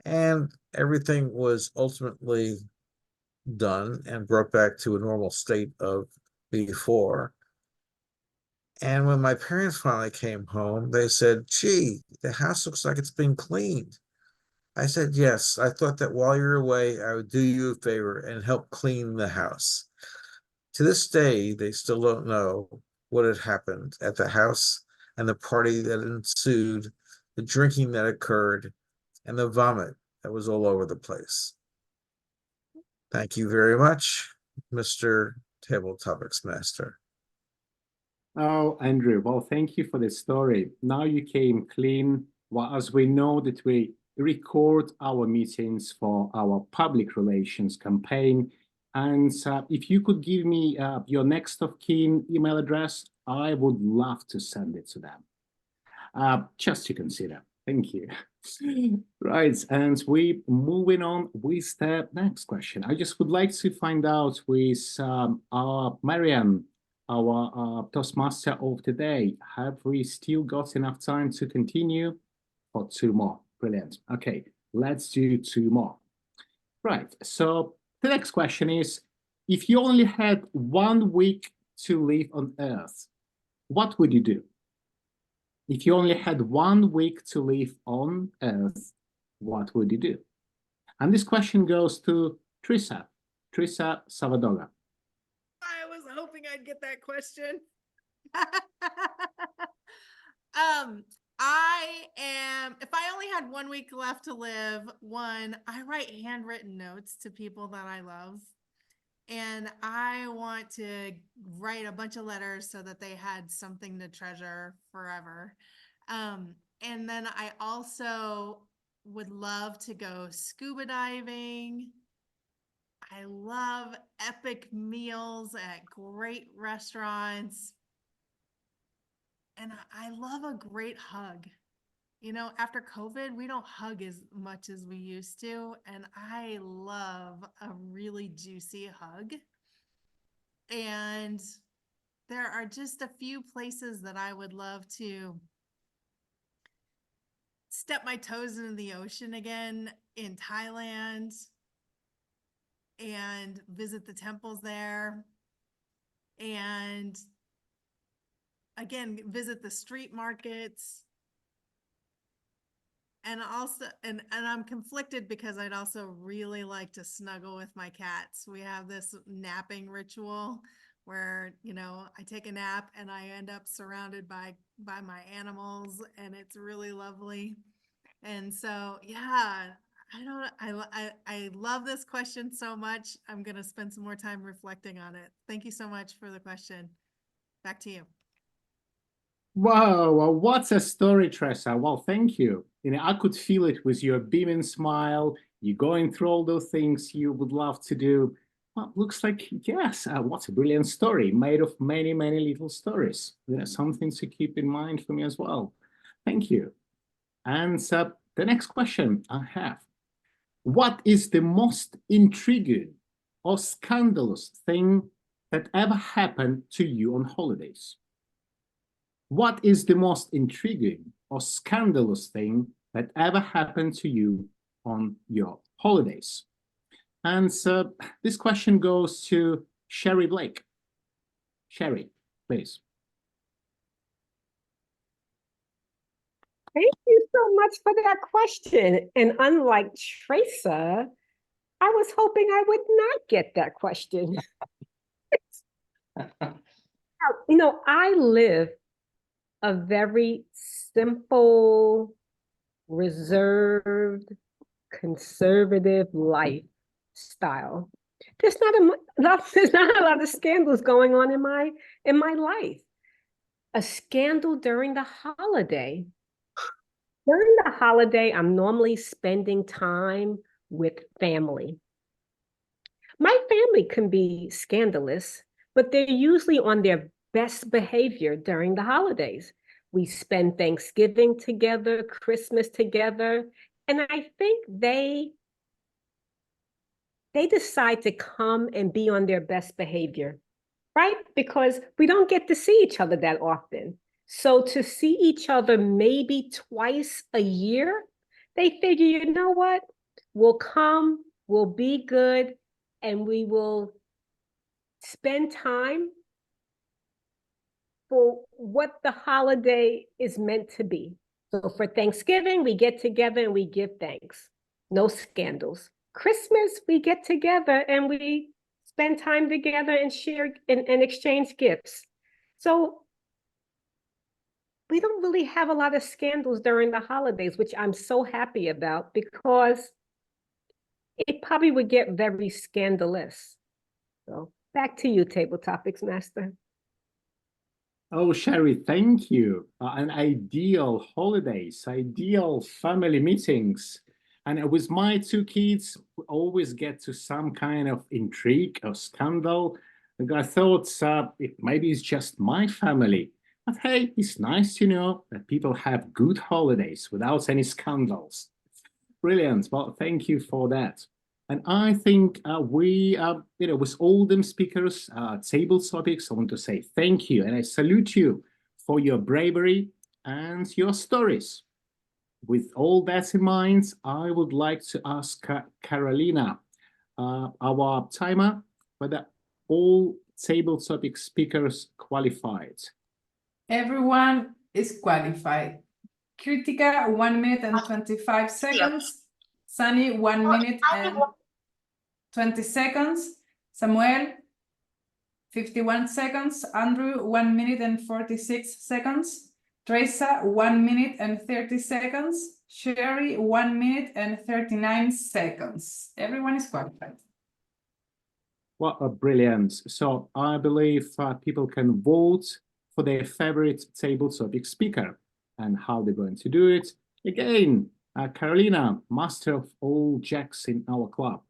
And everything was ultimately done and brought back to a normal state of before. And when my parents finally came home, they said, "Gee, the house looks like it's been cleaned." I said, "Yes, I thought that while you're away, I would do you a favor and help clean the house." To this day, they still don't know what had happened at the house and the party that ensued, the drinking that occurred, and the vomit that was all over the place. Thank you very much, Mr. Table Topics Master. Oh, Andrew, well, thank you for the story. Now you came clean. Well, as we know that we record our meetings for our public relations campaign. And if you could give me your next of kin email address, I would love to send it to them. Just to consider. Thank you. Right, and we're moving on with the next question. I just would like to find out with our Marianne, our Toastmaster of the day, have we still got enough time to continue? Or two more? Brilliant. Okay, let's do two more. Right, so the next question is, if you only had 1 week to live on Earth, what would you do? If you only had 1 week to live on Earth, what would you do? And this question goes to Teresa Savadoga. I was hoping I'd get that question. If I only had 1 week left to live, I write handwritten notes to people that I love. And I want to write a bunch of letters so that they had something to treasure forever. And then I also would love to go scuba diving. I love epic meals at great restaurants. And I love a great hug. You know, after COVID, we don't hug as much as we used to. And I love a really juicy hug. And there are just a few places that I would love to step my toes into the ocean again in Thailand and visit the temples there. And again, visit the street markets. And also, and I'm conflicted because I'd also really like to snuggle with my cats. We have this napping ritual where, you know, I take a nap and I end up surrounded by my animals, and it's really lovely. And so, yeah, I love this question so much. I'm going to spend some more time reflecting on it. Thank you so much for the question. Back to you. Wow, well, what a story, Teresa. Well, thank you. You know, I could feel it with your beaming smile. You're going through all those things you would love to do. Well, looks like, yes, what a brilliant story, made of many, many little stories. You know, something to keep in mind for me as well. Thank you. And the next question I have, what is the most intriguing or scandalous thing that ever happened to you on holidays? What is the most intriguing or scandalous thing that ever happened to you on your holidays? And this question goes to Sherry Blake. Sherry, please. Thank you so much for that question. And unlike Teresa, I was hoping I would not get that question. You know, I live a very simple, reserved, conservative lifestyle. There's not a lot of scandals going on in my life. A scandal during the holiday. During the holiday, I'm normally spending time with family. My family can be scandalous, but they're usually on their best behavior during the holidays. We spend Thanksgiving together, Christmas together, and I think they decide to come and be on their best behavior, right? Because we don't get to see each other that often. So to see each other maybe twice a year, they figure, you know what? We'll come, we'll be good, and we will spend time for what the holiday is meant to be. So for Thanksgiving, we get together and we give thanks. No scandals. Christmas, we get together and we spend time together and share and exchange gifts. So we don't really have a lot of scandals during the holidays, which I'm so happy about because it probably would get very scandalous. So back to you, Table Topics Master. Oh, Sherry, thank you. An ideal holidays, ideal family meetings. And with my two kids, we always get to some kind of intrigue or scandal. And I thought maybe it's just my family. But hey, it's nice to know that people have good holidays without any scandals. Brilliant. Well, thank you for that. And I think with all them speakers, table topics, I want to say thank you. And I salute you for your bravery and your stories. With all that in mind, I would like to ask Carolina, our timer, whether all table topic speakers qualified. Everyone is qualified. Kritika, 1 minute and 25 seconds. Sunny, 1 minute and 20 seconds. Samuel, 51 seconds. Andrew, 1 minute and 46 seconds. Teresa, 1 minute and 30 seconds. Sherry, 1 minute and 39 seconds. Everyone is qualified. What a brilliant. So I believe people can vote for their favorite table topic speaker. And how they're going to do it. Again, Carolina, master of all jacks in our club.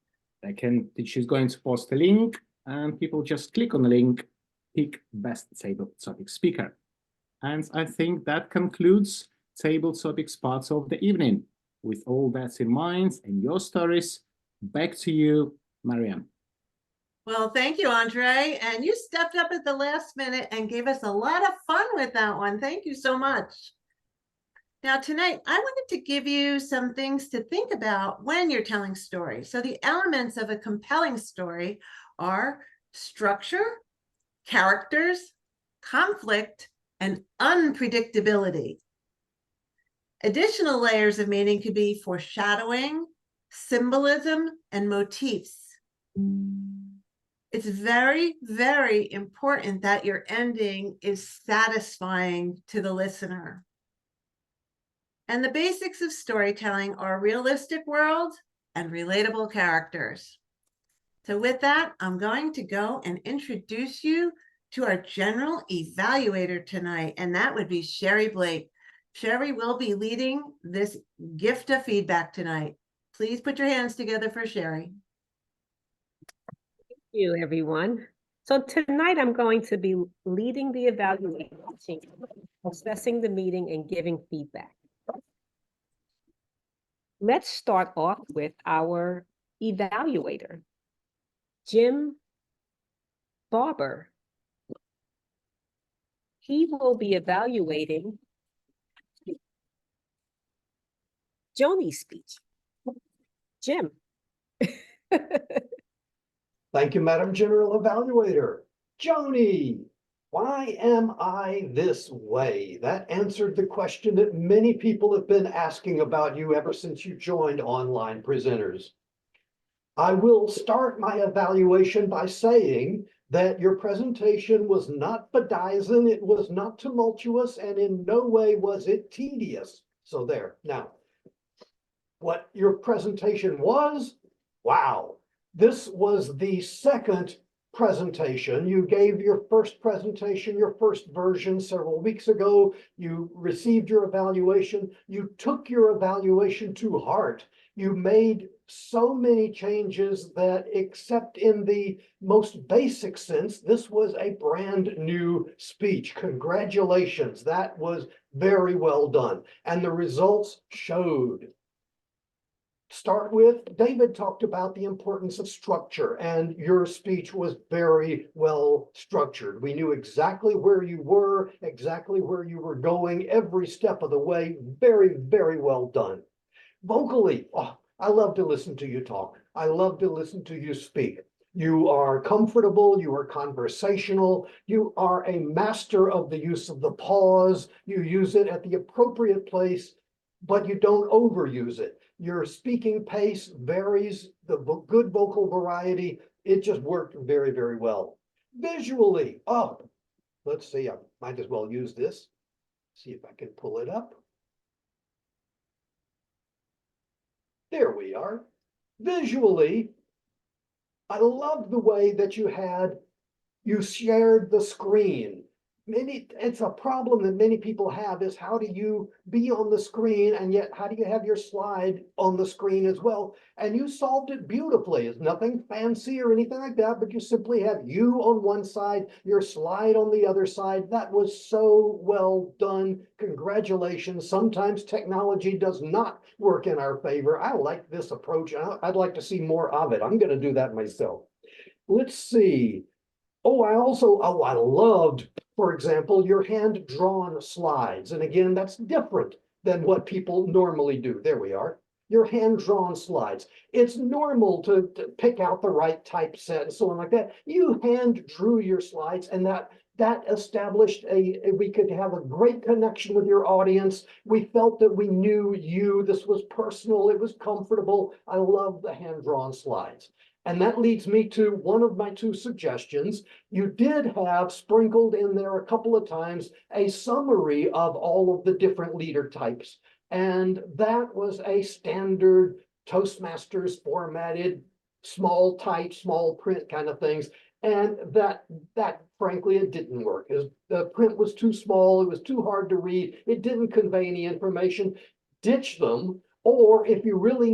She's going to post a link and people just click on the link, pick best table topic speaker. And I think that concludes table topics part of the evening. With all that in mind and your stories, back to you, Marianne. Well, thank you, Andre. And you stepped up at the last minute and gave us a lot of fun with that one. Thank you so much. Now, tonight, I wanted to give you some things to think about when you're telling stories. So the elements of a compelling story are structure, characters, conflict, and unpredictability. Additional layers of meaning could be foreshadowing, symbolism, and motifs. It's very, very important that your ending is satisfying to the listener. And the basics of storytelling are realistic world and relatable characters. So with that, I'm going to go and introduce you to our general evaluator tonight, and that would be Sherry Blake. Sherry will be leading this gift of feedback tonight. Please put your hands together for Sherry. Thank you, everyone. So tonight I'm going to be leading the evaluation, assessing the meeting and giving feedback. Let's start off with our evaluator, Jim Barber. He will be evaluating Joni's speech. Jim. Thank you, Madam General Evaluator. Joni, why am I this way? That answered the question that many people have been asking about you ever since you joined Online Presenters. I will start my evaluation by saying that your presentation was not bedizened, it was not tumultuous, and in no way was it tedious. So there. Now, what your presentation was, wow. This was the second presentation. You gave your first presentation, your first version several weeks ago. You received your evaluation. You took your evaluation to heart. You made so many changes that, except in the most basic sense, this was a brand new speech. Congratulations. That was very well done. And the results showed. Start with, David talked about the importance of structure, and your speech was very well structured. We knew exactly where you were going, every step of the way. Very, very well done. Vocally, oh, I love to listen to you talk. I love to listen to you speak. You are comfortable, you are conversational, you are a master of the use of the pause. You use it at the appropriate place, but you don't overuse it. Your speaking pace varies, the good vocal variety, it just worked very, very well. Visually, oh, let's see, I might as well use this. See if I can pull it up. There we are. Visually, I loved the way that you shared the screen. It's a problem that many people have, is how do you be on the screen and yet how do you have your slide on the screen as well? And you solved it beautifully. It's nothing fancy or anything like that, but you simply have you on one side, your slide on the other side. That was so well done. Congratulations. Sometimes technology does not work in our favor. I like this approach. I'd like to see more of it. I'm going to do that myself. Let's see. Oh, I loved, for example, your hand-drawn slides. And again, that's different than what people normally do. There we are. Your hand-drawn slides. It's normal to pick out the right typeset and so on like that. You hand-drew your slides, and that established we could have a great connection with your audience. We felt that we knew you. This was personal. It was comfortable. I love the hand-drawn slides. And that leads me to one of my two suggestions. You did have sprinkled in there a couple of times a summary of all of the different leader types. And that was a standard Toastmasters formatted, small type, small print kind of things. And that frankly, it didn't work. The print was too small. It was too hard to read. It didn't convey any information. Ditch them. Or if you really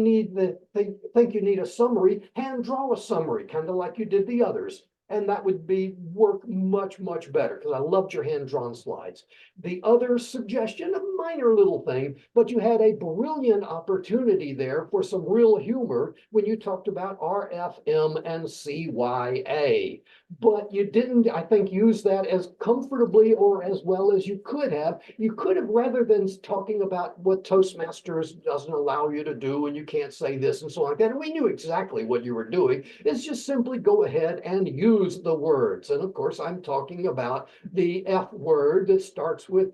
think you need a summary, hand draw a summary, kind of like you did the others. And that would work much, much better, because I loved your hand-drawn slides. The other suggestion, a minor little thing, but you had a brilliant opportunity there for some real humor when you talked about RFM and CYA. But you didn't, I think, use that as comfortably or as well as you could have. You could have, rather than talking about what Toastmasters doesn't allow you to do and you can't say this and so on like that, and we knew exactly what you were doing, is just simply go ahead and use the words. And of course, I'm talking about the F word that starts with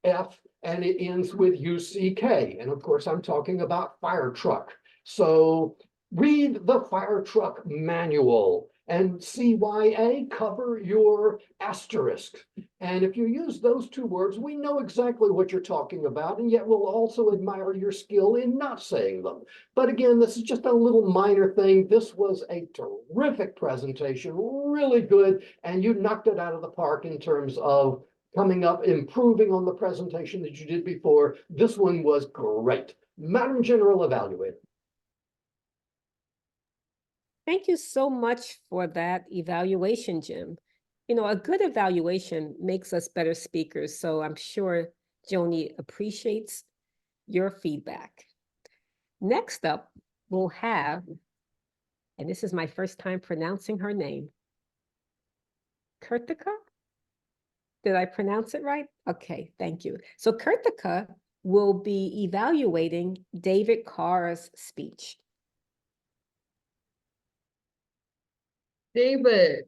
F and it ends with UCK. And of course, I'm talking about fire truck. So read the fire truck manual, and CYA, cover your asterisk. And if you use those two words, we know exactly what you're talking about, and yet we'll also admire your skill in not saying them. But again, this is just a little minor thing. This was a terrific presentation, really good, and you knocked it out of the park in terms of coming up, improving on the presentation that you did before. This one was great. Madam General Evaluator. Thank you so much for that evaluation, Jim. You know, a good evaluation makes us better speakers, so I'm sure Joni appreciates your feedback. Next up, we'll have, and this is my first time pronouncing her name, Kurtika? Did I pronounce it right? Okay, thank you. So Kurtika will be evaluating David Carr's speech. David,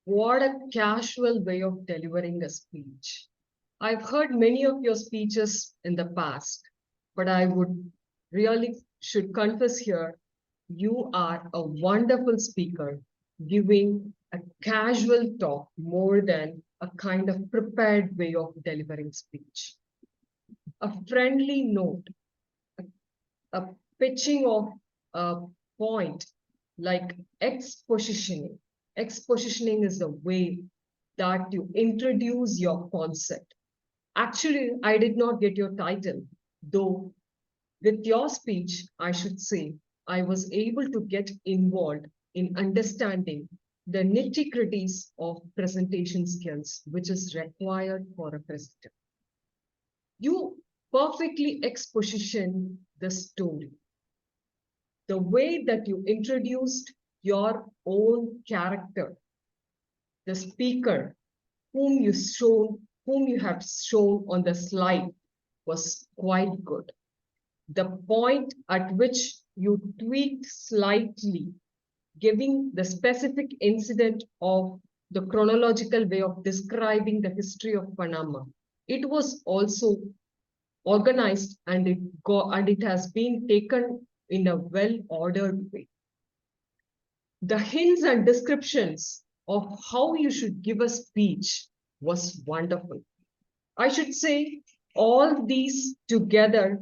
what a casual way of delivering a speech. I've heard many of your speeches in the past, but I should confess here, you are a wonderful speaker, giving a casual talk more than a kind of prepared way of delivering speech. A friendly note, a pitching of a point, like expositioning. Expositioning is the way that you introduce your concept. Actually, I did not get your title, though with your speech, I should say, I was able to get involved in understanding the nitty-gritties of presentation skills, which is required for a presenter. You perfectly exposition the story. The way that you introduced your own character, the speaker whom you have shown on the slide, was quite good. The point at which you tweaked slightly, giving the specific incident of the chronological way of describing the history of Panama, it was also organized, and it has been taken in a well-ordered way. The hints and descriptions of how you should give a speech was wonderful. I should say all these together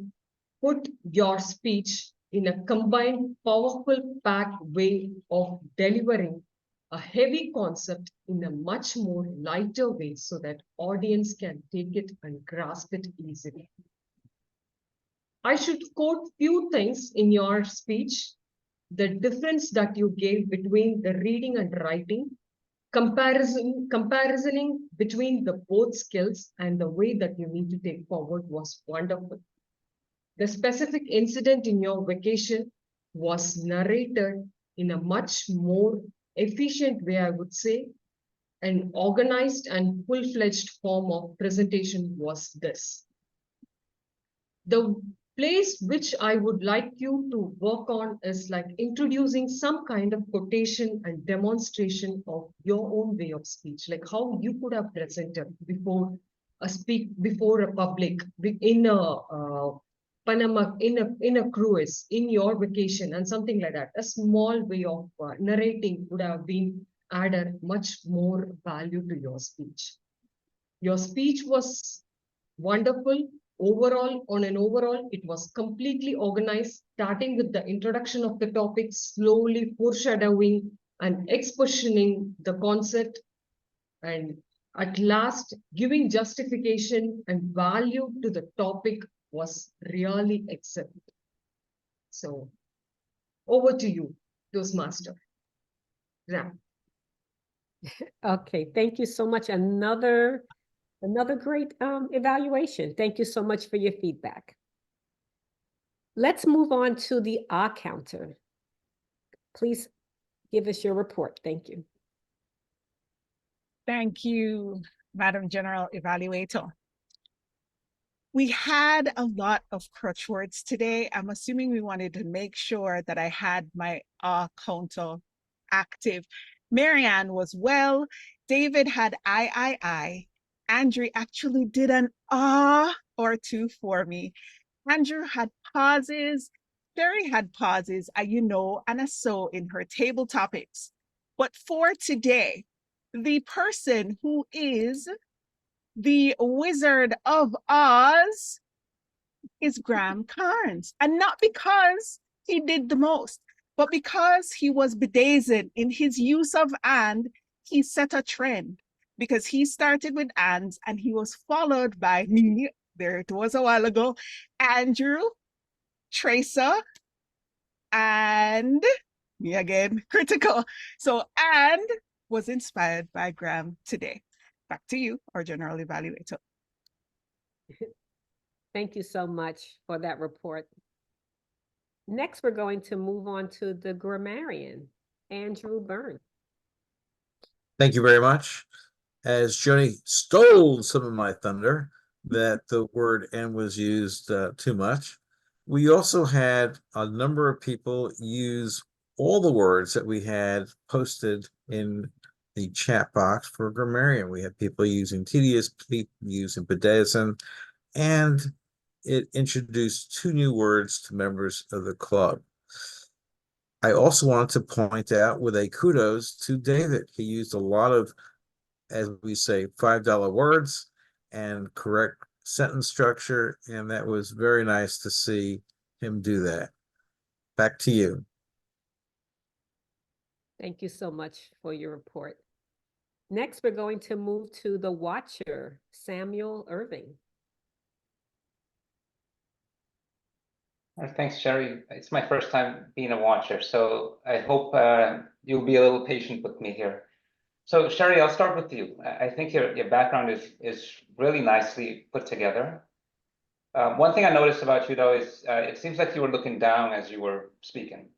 put your speech in a combined, powerful, packed way of delivering a heavy concept in a much more lighter way so that audience can take it and grasp it easily. I should quote few things in your speech. The difference that you gave between the reading and writing, comparing between the both skills and the way that you need to take forward was wonderful. The specific incident in your vacation was narrated in a much more efficient way, I would say. An organized and full-fledged form of presentation was this. The place which I would like you to work on is like introducing some kind of quotation and demonstration of your own way of speech, like how you could have presented before a public in a Panama, in a cruise, in your vacation and something like that. A small way of narrating would have been added much more value to your speech. Your speech was wonderful. Overall, it was completely organized, starting with the introduction of the topic, slowly foreshadowing and expositioning the concept, and at last giving justification and value to the topic was really excellent. So over to you, Toastmaster. Ram. Okay, thank you so much. Another great evaluation. Thank you so much for your feedback. Let's move on to the R counter. Please give us your report. Thank you. Thank you, Madam General Evaluator. We had a lot of crutch words today. I'm assuming we wanted to make sure that I had my R counter active. Marianne was well. David had I. Andrew actually did an ah or two for me. Andrew had pauses. Sherry had pauses, and a so in her table topics. But for today, the person who is the Wizard of Oz is Graham Carnes. And not because he did the most, but because he was bedazzled in his use of and, he set a trend. Because he started with ands and he was followed by me, there it was a while ago, Andrew, Tracer, and me again, critical. So and was inspired by Graham today. Back to you, our General Evaluator. Thank you so much for that report. Next, we're going to move on to the grammarian, Andrew Byrne. Thank you very much. As Joni stole some of my thunder that the word "and" was used too much, we also had a number of people use all the words that we had posted in the chat box for grammarian. We had people using tedious, people using bedazzled, and it introduced 2 new words to members of the club. I also wanted to point out with a kudos to David. He used a lot of, as we say, $5 words and correct sentence structure, and that was very nice to see him do that. Back to you. Thank you so much for your report. Next, we're going to move to the watcher, Samuel Irving. Thanks, Sherry. It's my first time being a watcher, so I hope you'll be a little patient with me here. So Sherry, I'll start with you. I think your background is really nicely put together. One thing I noticed about you though is it seems like you were looking down as you were speaking.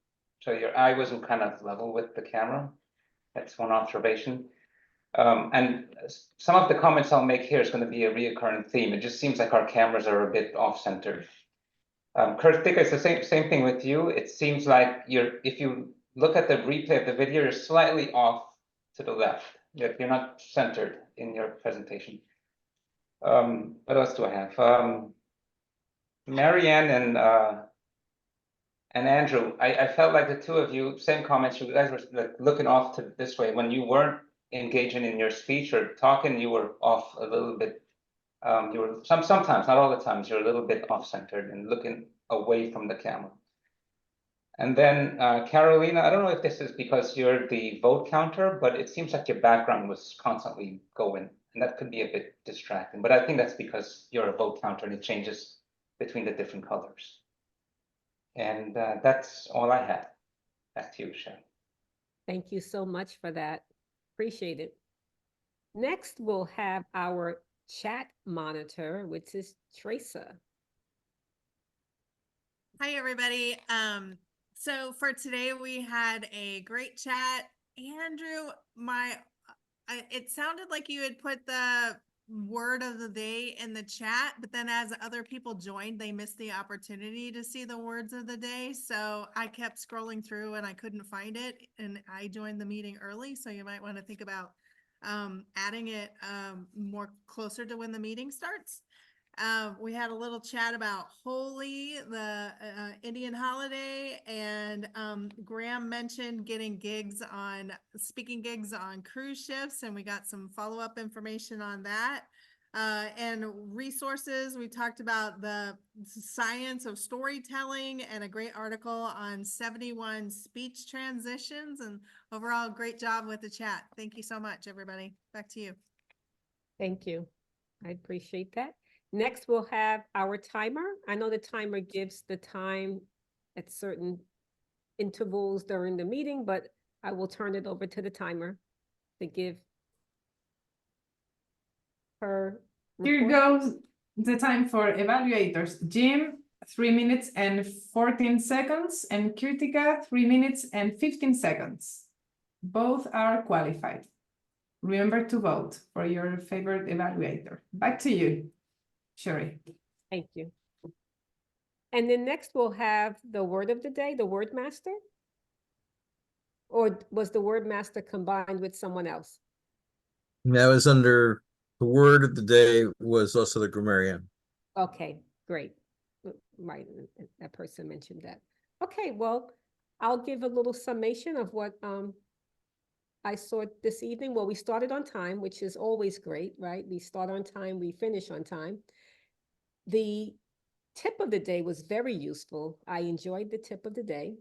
So your eye wasn't kind of level with the camera. That's one observation. And some of the comments I'll make here is going to be a reoccurring theme. It just seems like our cameras are a bit off-centered. Karthika, it's the same thing with you. It seems like if you look at the replay of the video, you're slightly off to the left. You're not centered in your presentation. What else do I have? Marianne and Andrew, I felt like the two of you, same comments, you guys were like looking off to this way. When you weren't engaging in your speech or talking, you were off a little bit sometimes, not all the times, you're a little bit off-centered and looking away from the camera. And then Carolina, I don't know if this is because you're the vote counter, but it seems like your background was constantly going, and that could be a bit distracting. But I think that's because you're a vote counter and it changes between the different colors. And that's all I have. Back to you, Sharon. Thank you so much for that. Appreciate it. Next, we'll have our chat monitor, which is Teresa. Hi, everybody. So for today, we had a great chat. Andrew, it sounded like you had put the word of the day in the chat, but then as other people joined, they missed the opportunity to see the words of the day. So I kept scrolling through and I couldn't find it. And I joined the meeting early. So you might want to think about adding it more closer to when the meeting starts. We had a little chat about Holi, the Indian holiday, and Graham mentioned getting speaking gigs on cruise ships, and we got some follow-up information on that. And resources, we talked about the science of storytelling and a great article on 71 speech transitions, and overall, great job with the chat. Thank you so much, everybody. Back to you. Thank you. I appreciate that. Next, we'll have our timer. I know the timer gives the time at certain intervals during the meeting, but I will turn it over to the timer to give her Here report. goes the time for evaluators. Jim, 3 minutes and 14 seconds, and Kirtika, 3 minutes and 15 seconds. Both are qualified. Remember to vote for your favorite evaluator. Back to you, Sherry. Thank you. And then next we'll have the word of the day, the word master. Or was the word master combined with someone else? That was under the word of the day was also the grammarian. Okay, great. Right, that person mentioned that. Okay, well, I'll give a little summation of what I saw this evening. Well, we started on time, which is always great, right? We start on time, we finish on time. The tip of the day was very useful. I enjoyed the tip of the day.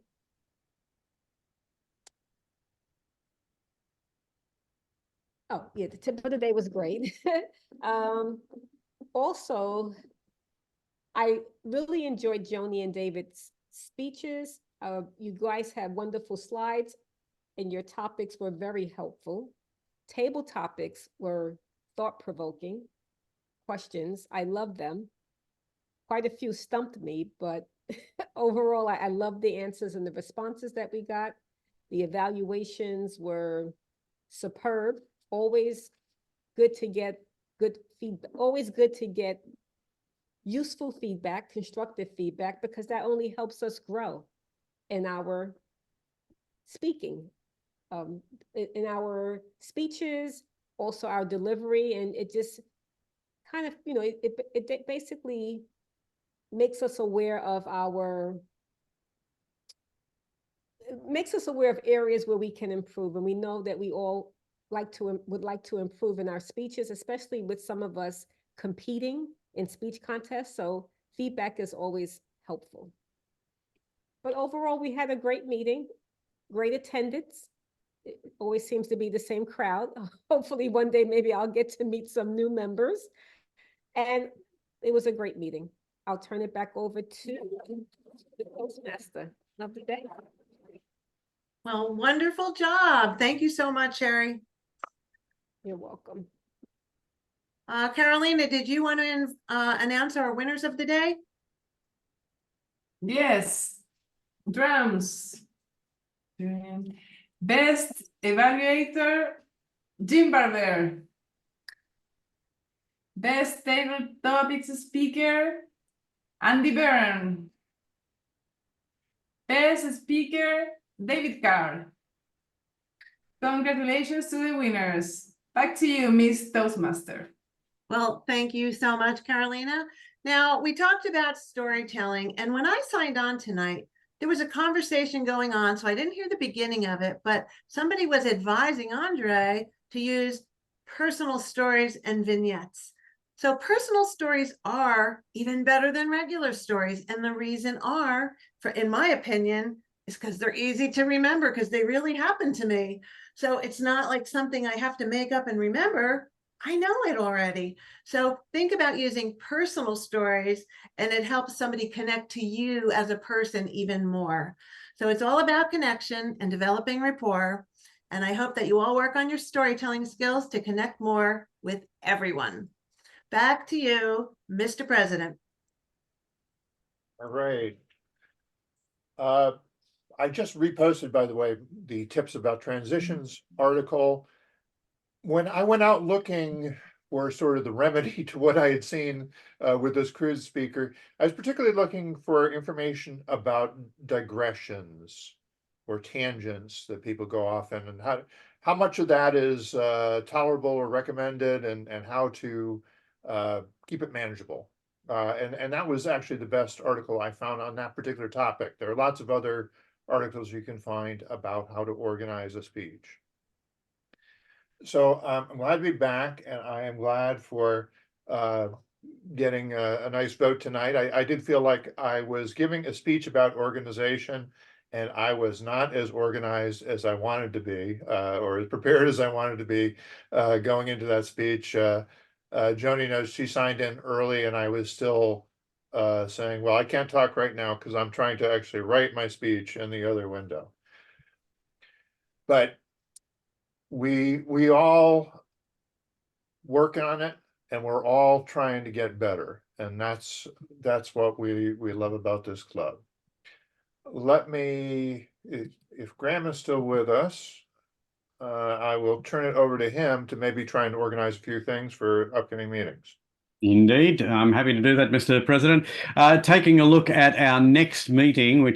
Oh, yeah, the tip of the day was great. Also, I really enjoyed Joni and David's speeches. You guys had wonderful slides and your topics were very helpful. Table topics were thought-provoking questions. I love them. Quite a few stumped me, but overall, I love the answers and the responses that we got. The evaluations were superb. Always good to get good feedback. Always good to get useful feedback, constructive feedback, because that only helps us grow in our speaking, in our speeches, also our delivery, and it just kind of, you know, it basically makes us aware of areas where we can improve, and we know that we all would like to improve in our speeches, especially with some of us competing in speech contests. So feedback is always helpful. But overall, we had a great meeting, great attendance. It always seems to be the same crowd. Hopefully one day, maybe I'll get to meet some new members. And it was a great meeting. I'll turn it back over to the Toastmaster of the day. Well, wonderful job. Thank you so much, Sherry. You're welcome. Carolina, did you want to announce our winners of the day? Yes, drums. Best evaluator, Jim Barber. Best table topics speaker, Andy Byrne. Best speaker, David Carr. Congratulations to the winners. Back to you, Miss Toastmaster. Well, thank you so much, Carolina. Now, we talked about storytelling, and when I signed on tonight, there was a conversation going on, so I didn't hear the beginning of it, but somebody was advising Andre to use personal stories and vignettes. So personal stories are even better than regular stories. And the reason are, in my opinion, is because they're easy to remember because they really happened to me. So it's not like something I have to make up and remember. I know it already. So think about using personal stories, and it helps somebody connect to you as a person even more. So it's all about connection and developing rapport. And I hope that you all work on your storytelling skills to connect more with everyone. Back to you, Mr. President. All right. I just reposted, by the way, the tips about transitions article. When I went out looking for sort of the remedy to what I had seen with this cruise speaker, I was particularly looking for information about digressions or tangents that people go off in, and how much of that is tolerable or recommended, and how to keep it manageable. And that was actually the best article I found on that particular topic. There are lots of other articles you can find about how to organize a speech. So I'm glad to be back, and I am glad for getting a nice vote tonight. I did feel like I was giving a speech about organization, and I was not as organized as I wanted to be, or as prepared as I wanted to be going into that speech. Joni knows she signed in early, and I was still saying, well, I can't talk right now because I'm trying to actually write my speech in the other window. But we all work on it, and we're all trying to get better. And that's what we love about this club. Let me, if Graham is still with us, I will turn it over to him to maybe try and organize a few things for upcoming meetings. Indeed, I'm happy to do that, Mr. President. Taking a look at our next meeting, which